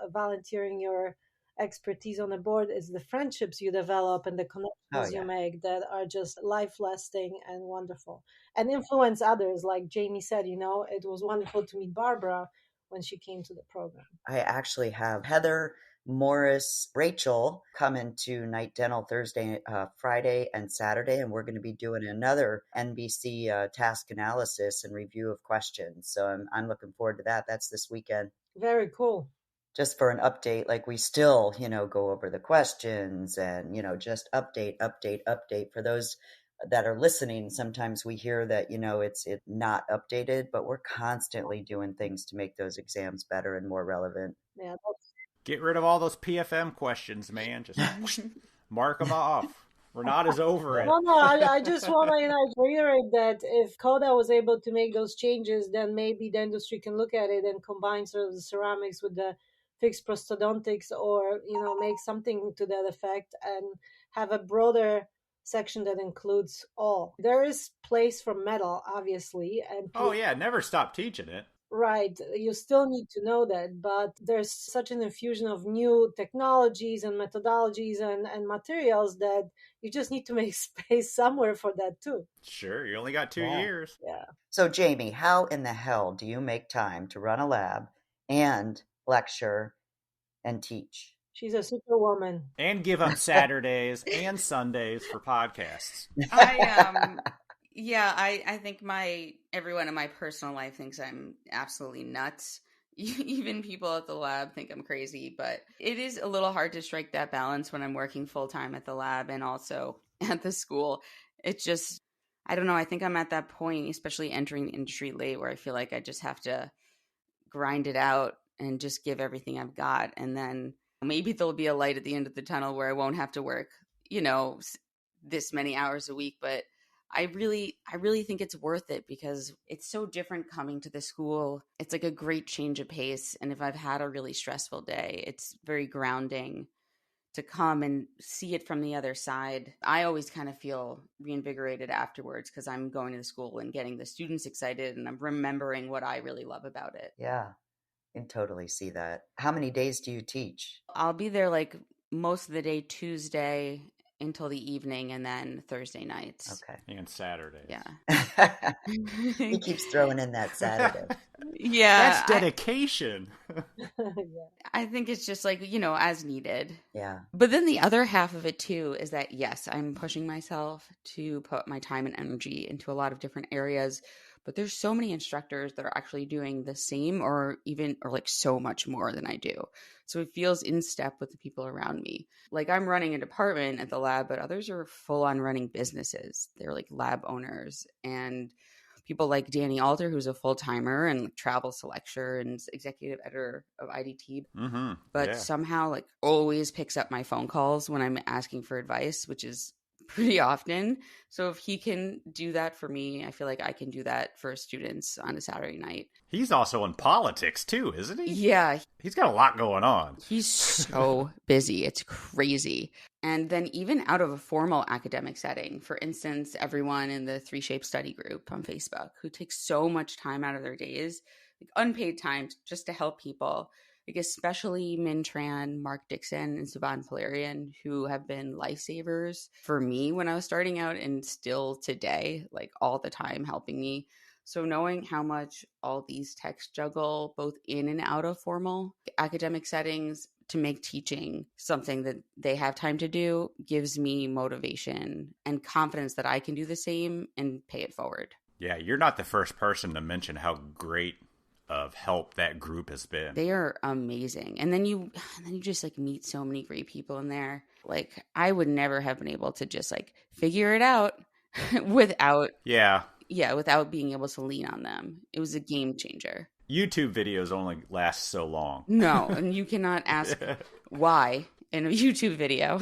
volunteering your expertise on the board. Is the friendships you develop and the connections you make that are just life lasting and wonderful and influence others. Like Jamie said, it was wonderful to meet Barbara when she came to the program. I actually have Heather, Morris, Rachel come into Night Dental Thursday, Friday, and Saturday, and we're going to be doing another NBC task analysis and review of questions. So I'm looking forward to that. That's this weekend. Very cool. Just for an update, like we still, go over the questions and, just update for those that are listening. Sometimes we hear that, it's not updated, but we're constantly doing things to make those exams better and more relevant. Yeah. Get rid of all those PFM questions, man. Just mark them off. Renata's over it. No, I just want to reiterate that if CODA was able to make those changes, then maybe the industry can look at it and combine sort of the ceramics with the fixed prosthodontics, or make something to that effect and have a broader section that includes all. There is place for metal, obviously, and Oh yeah, never stop teaching it. right, you still need to know that, but there's such an infusion of new technologies and methodologies and materials that you just need to make space somewhere for that too. Sure, you only got 2 years. Yeah. So Jamie, how in the hell do you make time to run a lab and lecture and teach? She's a superwoman. And give up Saturdays and Sundays for podcasts. I think everyone in my personal life thinks I'm absolutely nuts. Even people at the lab think I'm crazy, but it is a little hard to strike that balance when I'm working full time at the lab and also at the school. It's just, I don't know. I think I'm at that point, especially entering the industry late, where I feel like I just have to grind it out and just give everything I've got. And then maybe there'll be a light at the end of the tunnel where I won't have to work, this many hours a week, but I really think it's worth it because it's so different coming to the school. It's like a great change of pace. And if I've had a really stressful day, it's very grounding to come and see it from the other side. I always kind of feel reinvigorated afterwards because I'm going to the school and getting the students excited and I'm remembering what I really love about it. Yeah, I can totally see that. How many days do you teach? I'll be there like most of the day, Tuesday until the evening, and then Thursday nights. Okay. And Saturdays. Yeah. He keeps throwing in that Saturday. Yeah. That's dedication. I think it's just like, as needed. Yeah. But then the other half of it too is that, yes, I'm pushing myself to put my time and energy into a lot of different areas. But there's so many instructors that are actually doing the same or like so much more than I do. So it feels in step with the people around me. Like I'm running a department at the lab, but others are full on running businesses. They're like lab owners and people like Danny Alter, who's a full-timer and travels to lecture and is executive editor of IDT, but somehow like always picks up my phone calls when I'm asking for advice, which is pretty often. So if he can do that for me, I feel like I can do that for students on a Saturday night. He's also in politics too, isn't he? Yeah. He's got a lot going on. He's so busy. It's crazy. And then even out of a formal academic setting, for instance, everyone in the ThreeShape study group on Facebook who takes so much time out of their days, like unpaid time just to help people, like especially Min Tran, Mark Dixon, and Siobhan Polarian, who have been lifesavers for me when I was starting out and still today, like all the time helping me. So knowing how much all these techs juggle both in and out of formal academic settings to make teaching something that they have time to do gives me motivation and confidence that I can do the same and pay it forward. Yeah, you're not the first person to mention how great of help that group has been. They are amazing. And then you just like meet so many great people in there. Like I would never have been able to just like figure it out without without being able to lean on them. It was a game changer. YouTube videos only last so long. No, and you cannot ask why in a YouTube video.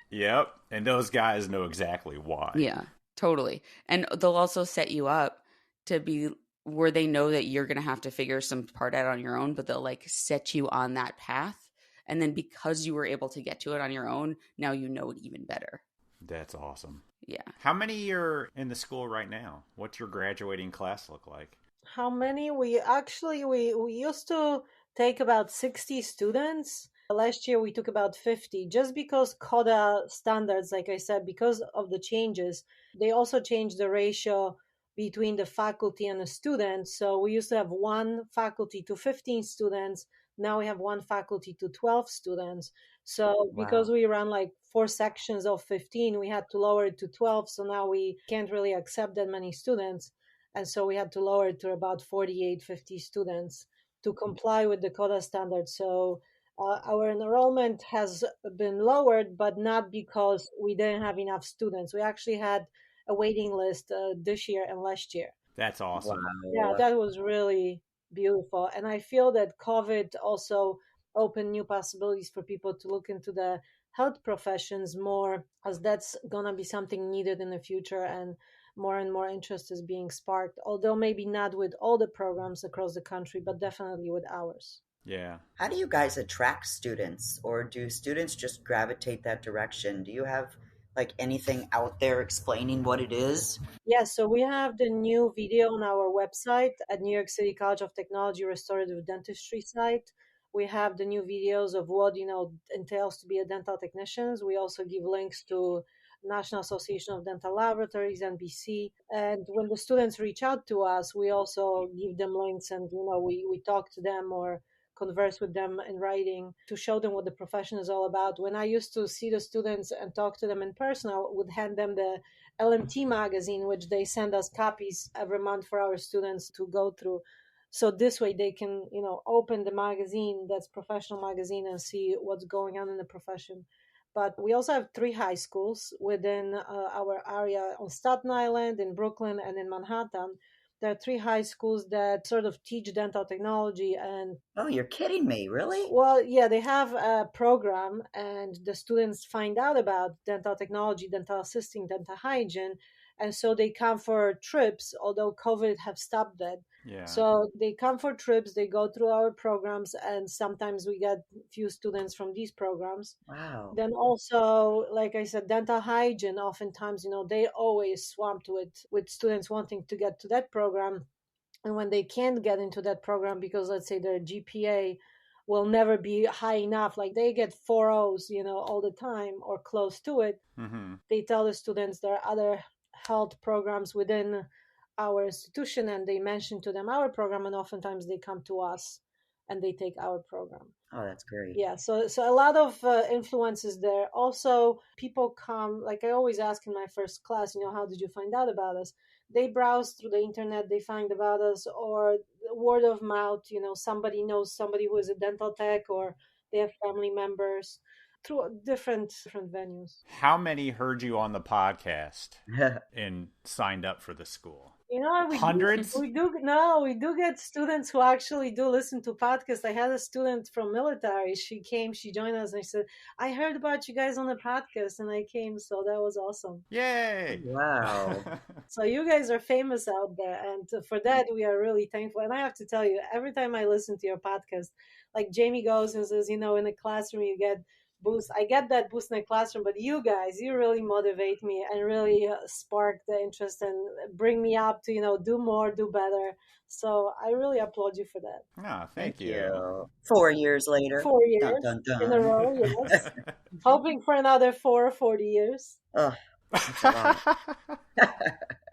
Yep, and those guys know exactly why. Yeah, totally. And they'll also set you up to be where they know that you're going to have to figure some part out on your own, but they'll like set you on that path. And then because you were able to get to it on your own, now you know it even better. That's awesome. Yeah. How many are in the school right now? What's your graduating class look like? How many? We used to take about 60 students. Last year we took about 50 just because CODA standards, like I said, because of the changes, they also changed the ratio between the faculty and the students. So we used to have one faculty to 15 students. Now we have one faculty to 12 students. So because we run like 4 sections of 15, we had to lower it to 12. So now we can't really accept that many students. And so we had to lower it to about 48, 50 students to comply with the CODA standard. So our enrollment has been lowered, but not because we didn't have enough students. We actually had a waiting list this year and last year. That's awesome. Wow. Yeah, that was really beautiful. And I feel that COVID also opened new possibilities for people to look into the health professions more, as that's going to be something needed in the future, and more interest is being sparked, although maybe not with all the programs across the country, but definitely with ours. Yeah. How do you guys attract students, or do students just gravitate that direction? Do you have like anything out there explaining what it is? Yeah, so we have the new video on our website at New York City College of Technology Restorative Dentistry site. We have the new videos of what entails to be a dental technician. We also give links to National Association of Dental Laboratories, NBC. And when the students reach out to us, we also give them links, and we talk to them or converse with them in writing to show them what the profession is all about. When I used to see the students and talk to them in person, I would hand them the LMT magazine, which they send us copies every month for our students to go through. So this way they can, open the magazine, that's professional magazine, and see what's going on in the profession. But we also have 3 high schools within our area on Staten Island, in Brooklyn, and in Manhattan. There are 3 high schools that sort of teach dental technology. And oh, you're kidding me, really? Well, yeah, they have a program, and the students find out about dental technology, dental assisting, dental hygiene, And so they come for trips, although COVID have stopped that. Yeah. So they come for trips, they go through our programs, and sometimes we get few students from these programs. Wow. Then also, like I said, dental hygiene, oftentimes, they always swamped with students wanting to get to that program. And when they can't get into that program because, let's say, their GPA will never be high enough, like they get 4.0s, all the time or close to it, they tell the students there are other health programs within our institution, and they mention to them our program, and oftentimes they come to us and they take our program. Oh, that's great. Yeah, so a lot of influences there. Also, people come, like I always ask in my first class, how did you find out about us? They browse through the internet, they find about us, or word of mouth, somebody knows somebody who is a dental tech, or they have family members through different venues. How many heard you on the podcast and signed up for the school? Hundreds? We do get students who actually do listen to podcasts. I had a student from military. She joined us, and I said, I heard about you guys on the podcast, and I came, so that was awesome. Yay! Wow. So you guys are famous out there, and for that, we are really thankful. And I have to tell you, every time I listen to your podcast, like Jamie goes and says, in the classroom, you get boost. I get that boost in the classroom, but you guys, you really motivate me and really spark the interest and bring me up to, do more, do better. So I really applaud you for that. Oh, thank you. 4 years later. 4 years dun, dun, dun. in a row, yes. Hoping for another 40 years. Ugh, that's a lot.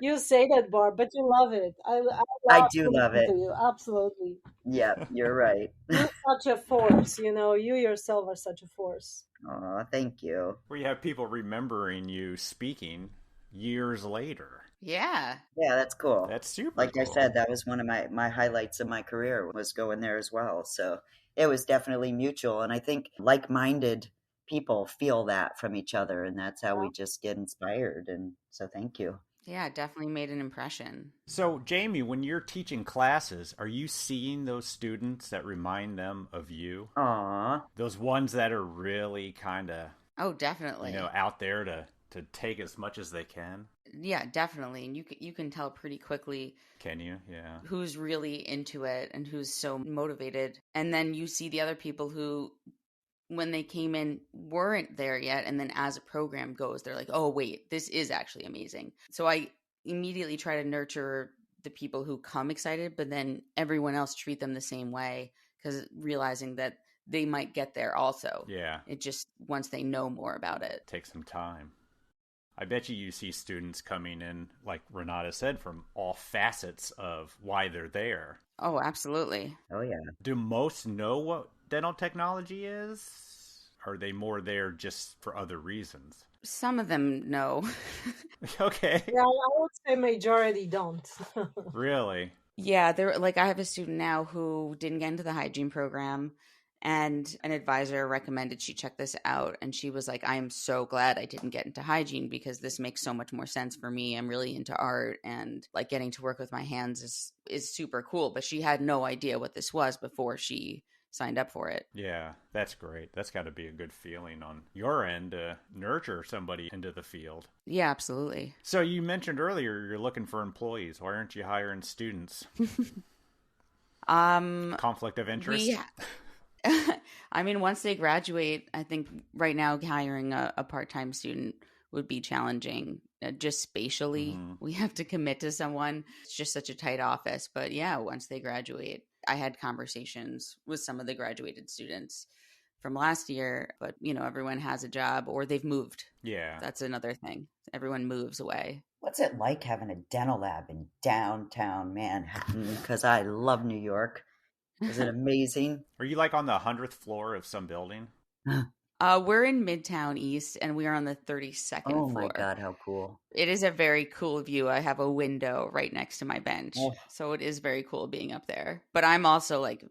You say that, Barb, but you love it. I do love it. To you. Absolutely. Yeah, you're right. You're such a force, you yourself are such a force. Oh, thank you. We have people remembering you speaking years later. Yeah. Yeah, that's cool. That's super Like cool. I said, that was one of my highlights of my career, was going there as well. So it was definitely mutual. And I think like-minded people feel that from each other, and that's how we just get inspired. And so thank you. Yeah, it definitely made an impression. So, Jamie, when you're teaching classes, are you seeing those students that remind them of you? Aw. Those ones that are really kind of, Oh, definitely. out there to take as much as they can? Yeah, definitely. And you can tell pretty quickly. Can you? Yeah. Who's really into it and who's so motivated. And then you see the other people who, when they came in, weren't there yet, and then as a program goes, they're like, oh wait, this is actually amazing. So I immediately try to nurture the people who come excited, but then everyone else treat them the same way, because realizing that they might get there also. Yeah. It just, once they know more about it. Take some time. I bet you see students coming in, like Renata said, from all facets of why they're there. Oh, absolutely. Oh, yeah. Do most know what dental technology is? Are they more there just for other reasons? Some of them know. Okay. Yeah, I would say majority don't. Really? Yeah, I have a student now who didn't get into the hygiene program, and an advisor recommended she check this out, and she was like, I am so glad I didn't get into hygiene, because this makes so much more sense for me. I'm really into art, and like getting to work with my hands is super cool, but she had no idea what this was before she signed up for it. Yeah, that's great. That's got to be a good feeling on your end to nurture somebody into the field. Yeah, absolutely. So you mentioned earlier you're looking for employees. Why aren't you hiring students? Conflict of interest? I mean, once they graduate, I think right now hiring a part-time student would be challenging. Just spatially, we have to commit to someone. It's just such a tight office. But yeah, once they graduate, I had conversations with some of the graduated students from last year, but everyone has a job or they've moved. Yeah. That's another thing. Everyone moves away. What's it like having a dental lab in downtown Manhattan? Because I love New York. Is it amazing? Are you like on the 100th floor of some building? We're in Midtown East, and we are on the 32nd floor. Oh my God, how cool. It is a very cool view. I have a window right next to my bench. Oh. So it is very cool being up there. But I'm also like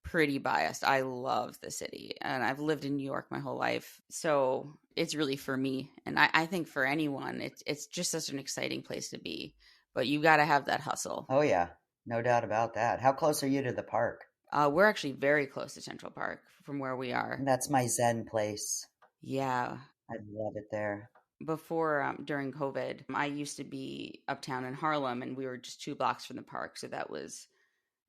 pretty biased. I love the city, and I've lived in New York my whole life. So it's really for me. And I think for anyone, it's just such an exciting place to be. But you got to have that hustle. Oh yeah, no doubt about that. How close are you to the park? We're actually very close to Central Park from where we are. That's my Zen place. Yeah. I love it there. before during COVID, I used to be uptown in Harlem, and we were just 2 blocks from the park. So that was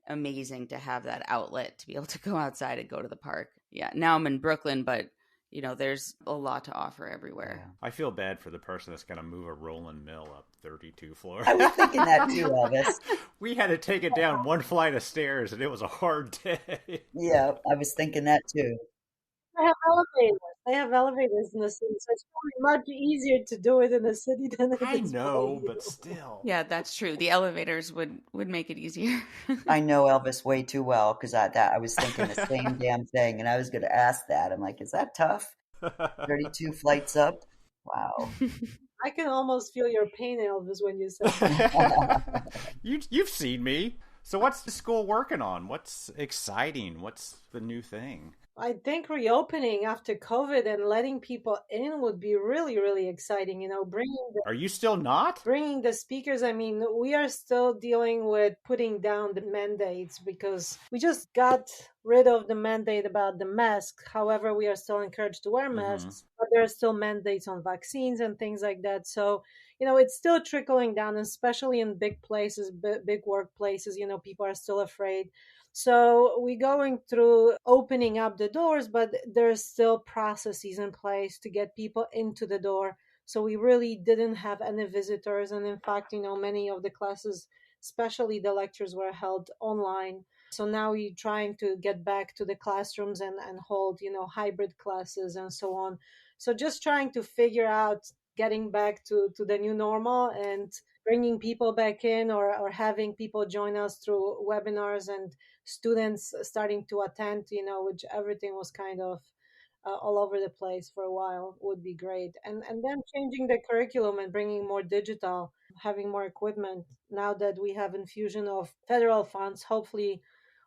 amazing to have that outlet to be able to go outside and go to the park. Yeah. Now I'm in Brooklyn, but there's a lot to offer everywhere. Yeah. I feel bad for the person that's going to move a rolling mill up 32 floors. I was thinking that too, Elvis. We had to take it down one flight of stairs, and it was a hard day. Yeah, I was thinking that too. They have elevators. They have elevators in the city, so it's probably much easier to do it in the city than if I it's know, below but you. still. Yeah, that's true. The elevators would make it easier. I know Elvis way too well because I was thinking the same damn thing, and I was going to ask that. I'm like, is that tough? 32 flights up? Wow. I can almost feel your pain, Elvis, when you say that. You've seen me. So what's the school working on? What's exciting? What's the new thing? I think reopening after COVID and letting people in would be really, really exciting. Are you still not? Bringing the speakers. I mean, we are still dealing with putting down the mandates because we just got rid of the mandate about the mask. However, we are still encouraged to wear masks, but there are still mandates on vaccines and things like that. So, it's still trickling down, especially in big places, big workplaces. People are still afraid. So we're going through opening up the doors, but there's still processes in place to get people into the door. So we really didn't have any visitors. And in fact, many of the classes, especially the lectures, were held online. So now we're trying to get back to the classrooms and hold, hybrid classes and so on. So just trying to figure out getting back to the new normal and bringing people back in or having people join us through webinars and students starting to attend, which everything was kind of all over the place for a while would be great. And then changing the curriculum and bringing more digital, having more equipment. Now that we have infusion of federal funds, hopefully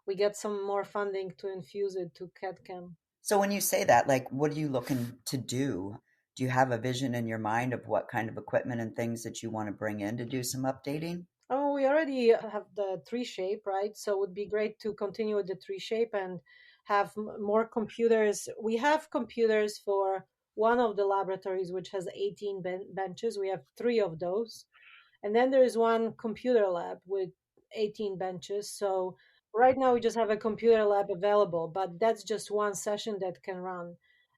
we get some more funding to infuse it to CAD/CAM. So when you say that, like, what are you looking to do? Do you have a vision in your mind of what kind of equipment and things that you want to bring in to do some updating? Oh, we already have the ThreeShape, right? So it would be great to continue with the ThreeShape and have more computers. We have computers for one of the laboratories, which has 18 benches. We have 3 of those. And then there is one computer lab with 18 benches. So right now we just have a computer lab available, but that's just one session that can run.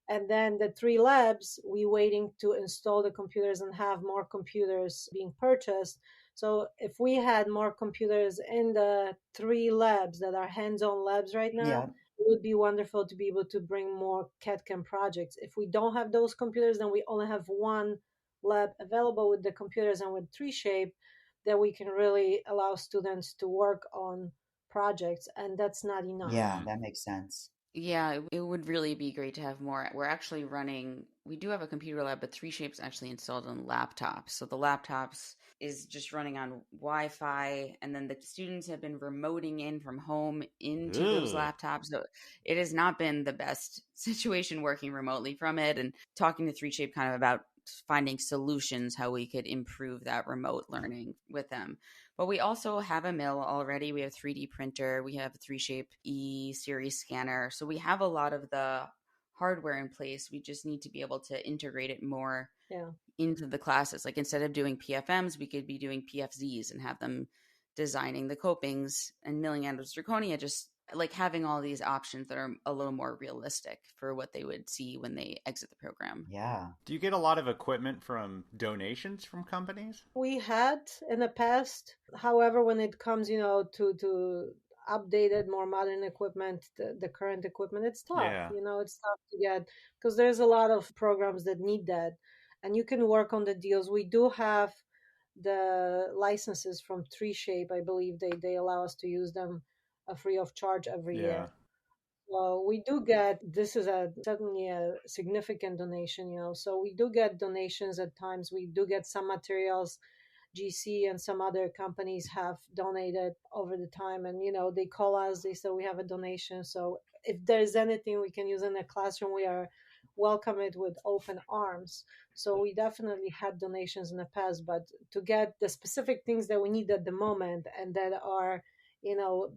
And then the 3 labs, we waiting to install the computers and have more computers being purchased. So if we had more computers in the 3 labs that are hands-on labs right now, Yeah. it would be wonderful to be able to bring more CAD/CAM projects. If we don't have those computers, then we only have one lab available with the computers and with ThreeShape that we can really allow students to work on projects, and that's not enough. Yeah, that makes sense. Yeah, it would really be great to have more. We're actually we do have a computer lab, but ThreeShape's actually installed on laptops. So the laptops is just running on Wi-Fi, and then the students have been remoting in from home into those laptops. So it has not been the best situation working remotely from it, and talking to ThreeShape kind of about finding solutions, how we could improve that remote learning with them. But we also have a mill already. We have a 3D printer. We have a ThreeShape E series scanner. So we have a lot of the hardware in place. We just need to be able to integrate it more into the classes. Like instead of doing PFMs, we could be doing PFZs and have them designing the copings and milling out of zirconia, just like having all these options that are a little more realistic for what they would see when they exit the program. Yeah. Do you get a lot of equipment from donations from companies? We had in the past. However, when it comes, to updated, more modern equipment, the current equipment, it's tough. Yeah. It's tough to get because there's a lot of programs that need that. And you can work on the deals. We do have the licenses from ThreeShape. I believe they allow us to use them free of charge every year. Well, we do get, this is certainly a significant donation, so we do get donations at times. We do get some materials. GC and some other companies have donated over the time, and they call us, they say we have a donation. So if there's anything we can use in the classroom, we are welcome it with open arms. So we definitely had donations in the past, but to get the specific things that we need at the moment and that are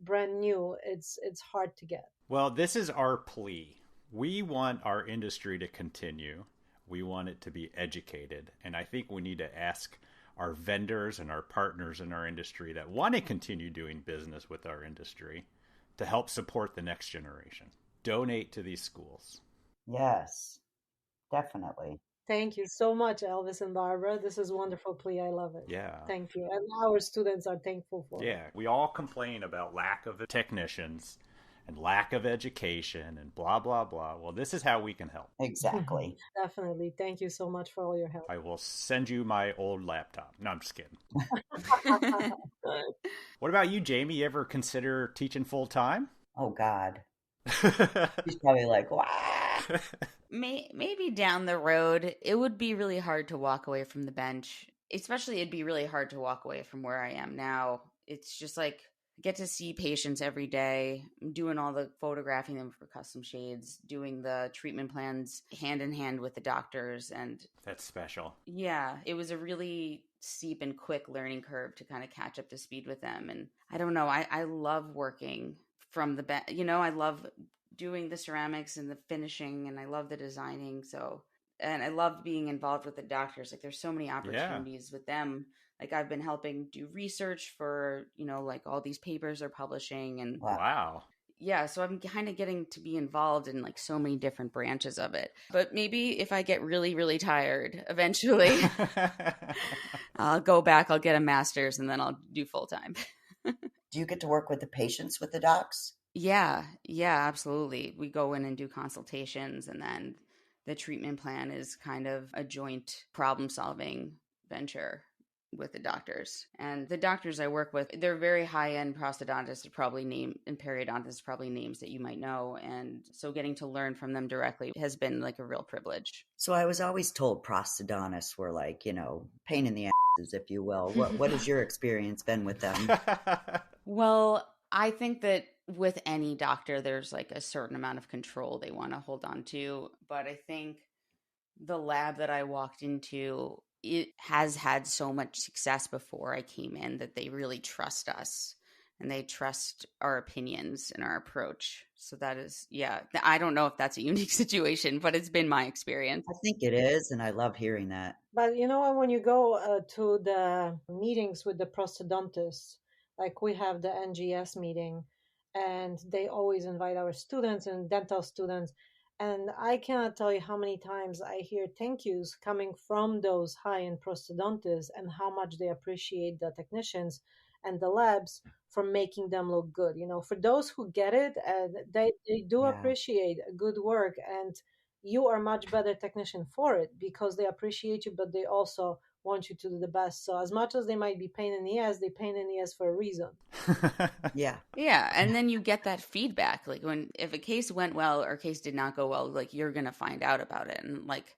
brand new, it's hard to get. Well, this is our plea. We want our industry to continue. We want it to be educated. And I think we need to ask our vendors and our partners in our industry that want to continue doing business with our industry to help support the next generation. Donate to these schools. Yes, definitely. Thank you so much, Elvis and Barbara. This is wonderful plea. I love it. Yeah. Thank you. And our students are thankful for it. Yeah. We all complain about lack of technicians and lack of education and blah, blah, blah. Well, this is how we can help. Exactly. Definitely. Thank you so much for all your help. I will send you my old laptop. No, I'm just kidding. What about you, Jamie? You ever consider teaching full time? Oh, God. He's probably like, wow. Maybe down the road, it would be really hard to walk away from the bench. Especially, it'd be really hard to walk away from where I am now. It's just like, I get to see patients every day. I'm doing all the photographing them for custom shades, doing the treatment plans hand in hand with the doctors. And that's special. Yeah, it was a really steep and quick learning curve to kind of catch up to speed with them. And I don't know, I love working from the bench. I love doing the ceramics and the finishing, and I love the designing. And I love being involved with the doctors. Like, there's so many opportunities with them. Like, I've been helping do research for, like all these papers they're publishing. And wow. Yeah, so I'm kind of getting to be involved in like so many different branches of it. But maybe if I get really, really tired, eventually I'll go back, I'll get a master's, and then I'll do full time. Do you get to work with the patients with the docs? Yeah, absolutely. We go in and do consultations, and then the treatment plan is kind of a joint problem-solving venture with the doctors. And the doctors I work with, they're very high-end prosthodontists, and periodontists, probably names that you might know. And so getting to learn from them directly has been like a real privilege. So I was always told prosthodontists were like, pain in the asses, if you will. What has your experience been with them? Well, I think that with any doctor, there's like a certain amount of control they want to hold on to. But I think the lab that I walked into, it has had so much success before I came in that they really trust us and they trust our opinions and our approach. So that is, I don't know if that's a unique situation, but it's been my experience. I think it is, and I love hearing that. But when you go to the meetings with the prosthodontists, like we have the NGS meeting, and they always invite our students and dental students. And I cannot tell you how many times I hear thank yous coming from those high-end prosthodontists and how much they appreciate the technicians and the labs for making them look good. For those who get it, they do appreciate good work, and you are much better technician for it because they appreciate you, but they also want you to do the best. So as much as they might be pain in the ass, they pain in the ass for a reason. Yeah. And then you get that feedback. Like if a case went well or a case did not go well, like you're going to find out about it. And like,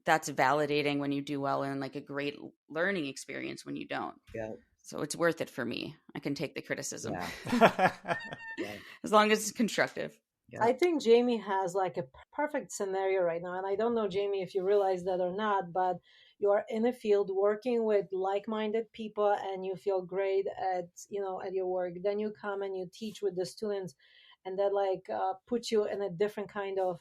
that's validating when you do well, and like a great learning experience when you don't. Yeah. So it's worth it for me. I can take the criticism. Yeah. As long as it's constructive. Yeah. I think Jamie has like a perfect scenario right now. And I don't know, Jamie, if you realize that or not, but you are in a field working with like-minded people and you feel great at your work. Then you come and you teach with the students, and that puts you in a different kind of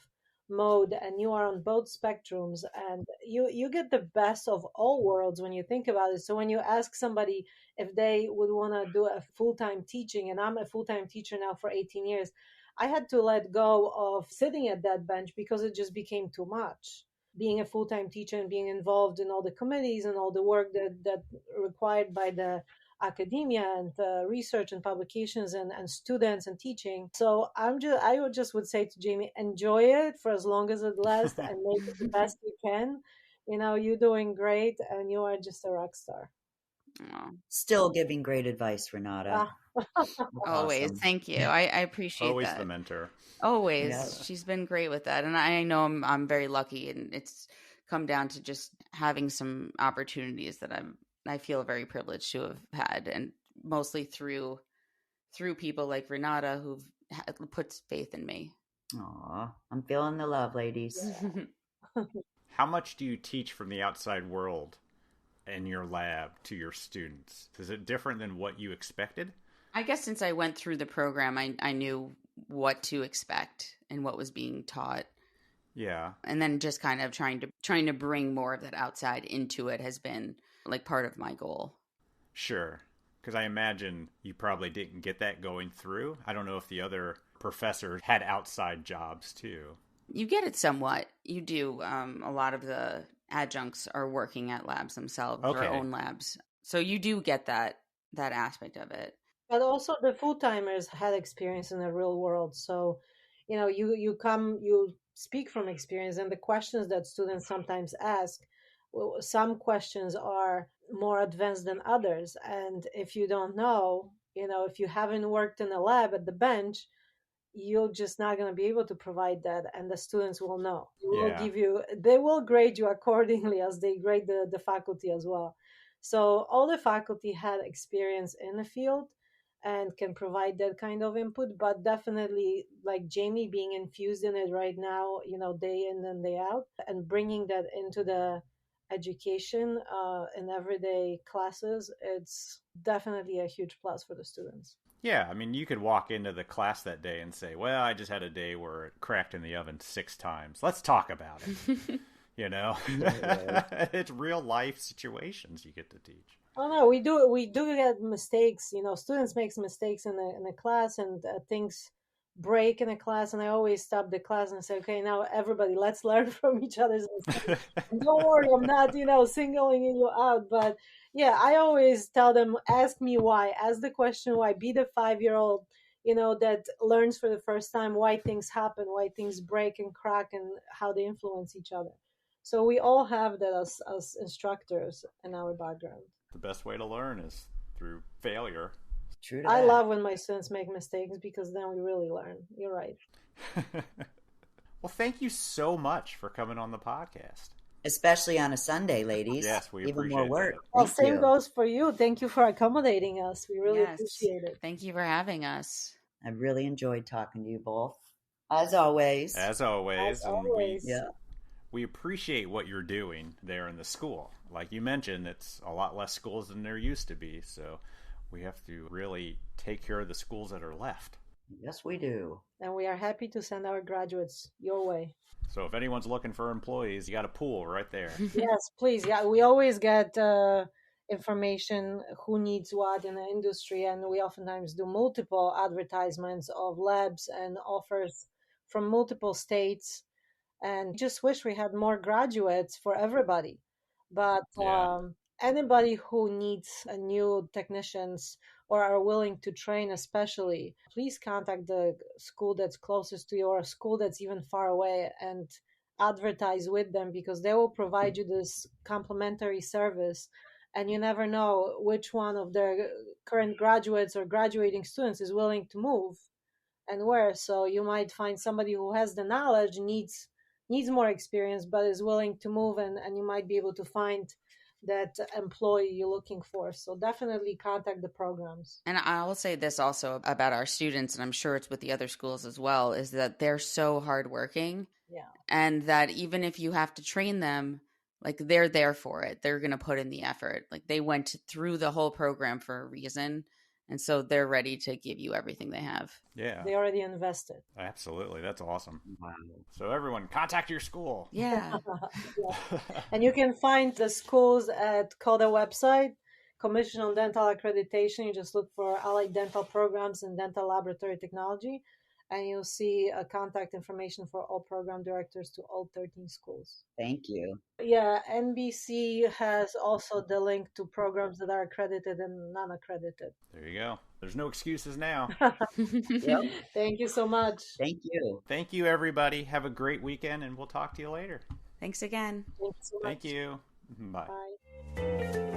mode, and you are on both spectrums, and you get the best of all worlds when you think about it. So when you ask somebody if they would want to do a full-time teaching, and I'm a full-time teacher now for 18 years, I had to let go of sitting at that bench because it just became too much. Being a full-time teacher and being involved in all the committees and all the work that required by the academia and research and publications and students and teaching. So I would say to Jamie, enjoy it for as long as it lasts and make it the best you can. You're doing great and you are just a rock star. Still giving great advice, Renata. Always. Awesome. Thank you. I appreciate always that. Always the mentor. Always. Yeah. She's been great with that. And I know I'm very lucky, and it's come down to just having some opportunities that I feel very privileged to have had, and mostly through people like Renata who've puts faith in me. Aw, I'm feeling the love, ladies. How much do you teach from the outside world in your lab to your students? Is it different than what you expected? I guess since I went through the program, I knew what to expect and what was being taught. Yeah. And then just kind of trying to bring more of that outside into it has been like part of my goal. Sure. Because I imagine you probably didn't get that going through. I don't know if the other professors had outside jobs too. You get it somewhat. You do. A lot of the adjuncts are working at labs themselves, Okay. or own labs. So you do get that aspect of it. But also the full-timers had experience in the real world. So, you speak from experience, and the questions that students sometimes ask, some questions are more advanced than others. And if you don't know, if you haven't worked in a lab at the bench, you're just not going to be able to provide that, and the students will know. They will grade you accordingly as they grade the faculty as well. So all the faculty had experience in the field and can provide that kind of input, but definitely like Jamie being infused in it right now, day in and day out, and bringing that into the education in everyday classes, it's definitely a huge plus for the students. Yeah, I mean, you could walk into the class that day and say, well, I just had a day where it cracked in the oven 6 times. Let's talk about it. It's real life situations you get to teach. Oh no, we do get mistakes. Students make mistakes in the class, and things break in a class. And I always stop the class and say, okay, now everybody, let's learn from each other's mistakes. Don't worry, I'm not singling you out, but yeah, I always tell them, ask me why. Ask the question why. Be the 5-year-old, that learns for the first time why things happen, why things break and crack, and how they influence each other. So we all have that as instructors in our background. The best way to learn is through failure. True to I that. love when my students make mistakes, because then we really learn. You're right. Well, thank you so much for coming on the podcast. Especially on a Sunday, ladies. Yes, we Even appreciate more work. that. Well, Thank same you. goes for you. Thank you for accommodating us. We really Yes. appreciate it. Thank you for having us. I really enjoyed talking to you both. As always. As always. As always. Yeah. We appreciate what you're doing there in the school. Like you mentioned, it's a lot less schools than there used to be. So we have to really take care of the schools that are left. Yes, we do. And we are happy to send our graduates your way. So if anyone's looking for employees, you got a pool right there. Yes, please. Yeah, we always get information who needs what in the industry, and we oftentimes do multiple advertisements of labs and offers from multiple states, and just wish we had more graduates for everybody. But Yeah. anybody who needs a new technicians or are willing to train, especially, please contact the school that's closest to you, or a school that's even far away, and advertise with them, because they will provide you this complimentary service, and you never know which one of their current graduates or graduating students is willing to move and where. So you might find somebody who has the knowledge, needs more experience, but is willing to move, and you might be able to find that employee you're looking for. So definitely contact the programs. And I will say this also about our students, and I'm sure it's with the other schools as well, is that they're so hardworking. Yeah. And that even if you have to train them, like they're there for it. They're going to put in the effort. Like they went through the whole program for a reason. And so they're ready to give you everything they have. Yeah. They already invested. Absolutely. That's awesome. Wow. So everyone, contact your school. Yeah. Yeah. And you can find the schools at CODA website, Commission on Dental Accreditation. You just look for Allied Dental Programs and Dental Laboratory Technology, and you'll see contact information for all program directors to all 13 schools. Thank you. Yeah, NBC has also the link to programs that are accredited and non-accredited. There you go. There's no excuses now. Yep. Thank you so much. Thank you. Thank you, everybody. Have a great weekend, and we'll talk to you later. Thanks again. Thank you so much. Thank you. Bye. Bye.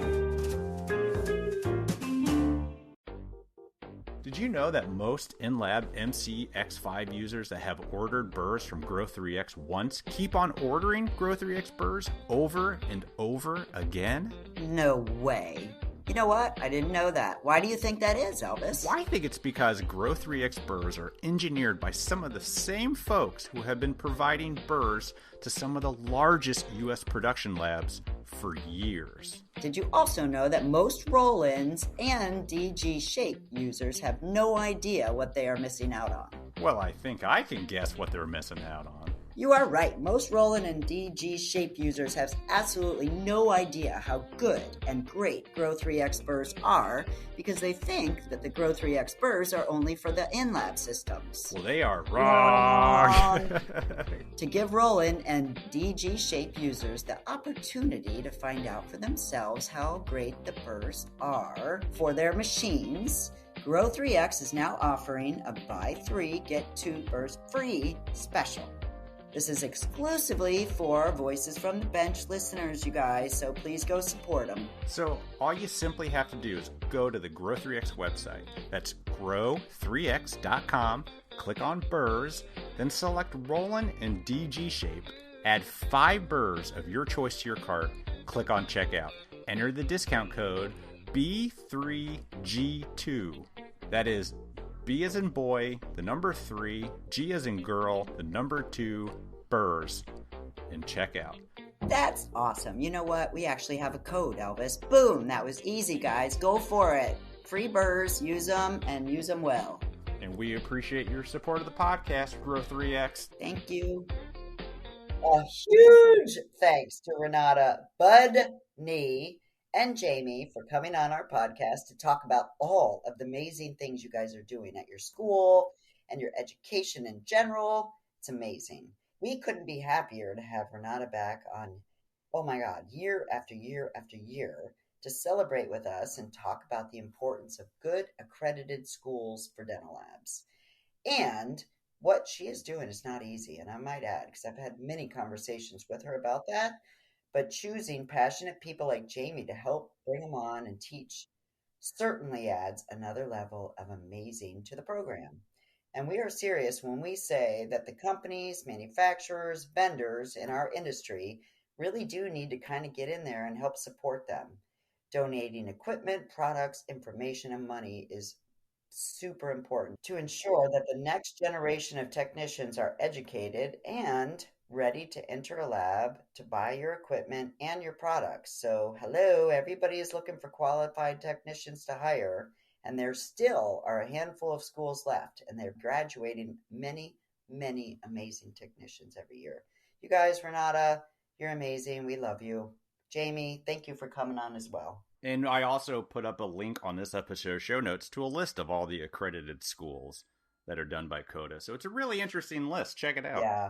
Did you know that most in-lab MCX5 users that have ordered burrs from Grow3X once keep on ordering Grow3X burrs over and over again? No way. You know what? I didn't know that. Why do you think that is, Elvis? Well, I think it's because Grow3X burrs are engineered by some of the same folks who have been providing burrs to some of the largest U.S. production labs for years. Did you also know that most roll-ins and DG shape users have no idea what they are missing out on? Well, I think I can guess what they're missing out on. You are right. Most Roland and DG Shape users have absolutely no idea how good and great Grow 3X burrs are because they think that the Grow 3X burrs are only for the in-lab systems. Well, they are wrong. To give Roland and DG Shape users the opportunity to find out for themselves how great the burrs are for their machines, Grow 3X is now offering a buy 3, get 2 burrs free special. This is exclusively for Voices from the Bench listeners, you guys, so please go support them. So all you simply have to do is go to the Grow3X website. That's grow3x.com, click on burrs, then select Roland and DG Shape, add 5 burrs of your choice to your cart, click on checkout. Enter the discount code B3G2. That is B as in boy, the number 3, G as in girl, the number 2, burrs, and check out. That's awesome. You know what? We actually have a code, Elvis. Boom! That was easy, guys. Go for it. Free burrs, use them, and use them well. And we appreciate your support of the podcast, Grow3X. Thank you. A huge thanks to Renata Budny and Jamie for coming on our podcast to talk about all of the amazing things you guys are doing at your school and your education in general. It's amazing. We couldn't be happier to have Renata back on, oh my God, year after year after year to celebrate with us and talk about the importance of good accredited schools for dental labs. And what she is doing is not easy, and I might add, because I've had many conversations with her about that, but choosing passionate people like Jamie to help bring them on and teach certainly adds another level of amazing to the program. And we are serious when we say that the companies, manufacturers, vendors in our industry really do need to kind of get in there and help support them. Donating equipment, products, information, and money is super important to ensure that the next generation of technicians are educated and ready to enter a lab to buy your equipment and your products. So, hello, everybody is looking for qualified technicians to hire, and there still are a handful of schools left, and they're graduating many, many amazing technicians every year. You guys, Renata, you're amazing. We love you. Jamie, thank you for coming on as well. And I also put up a link on this episode show notes to a list of all the accredited schools that are done by CODA. So it's a really interesting list. Check it out. Yeah,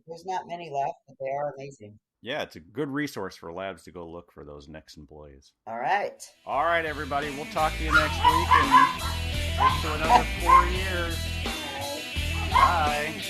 there's not many left, but they are amazing. Yeah, it's a good resource for labs to go look for those next employees. All right. All right, everybody. We'll talk to you next week and here's to another 4 years. Bye.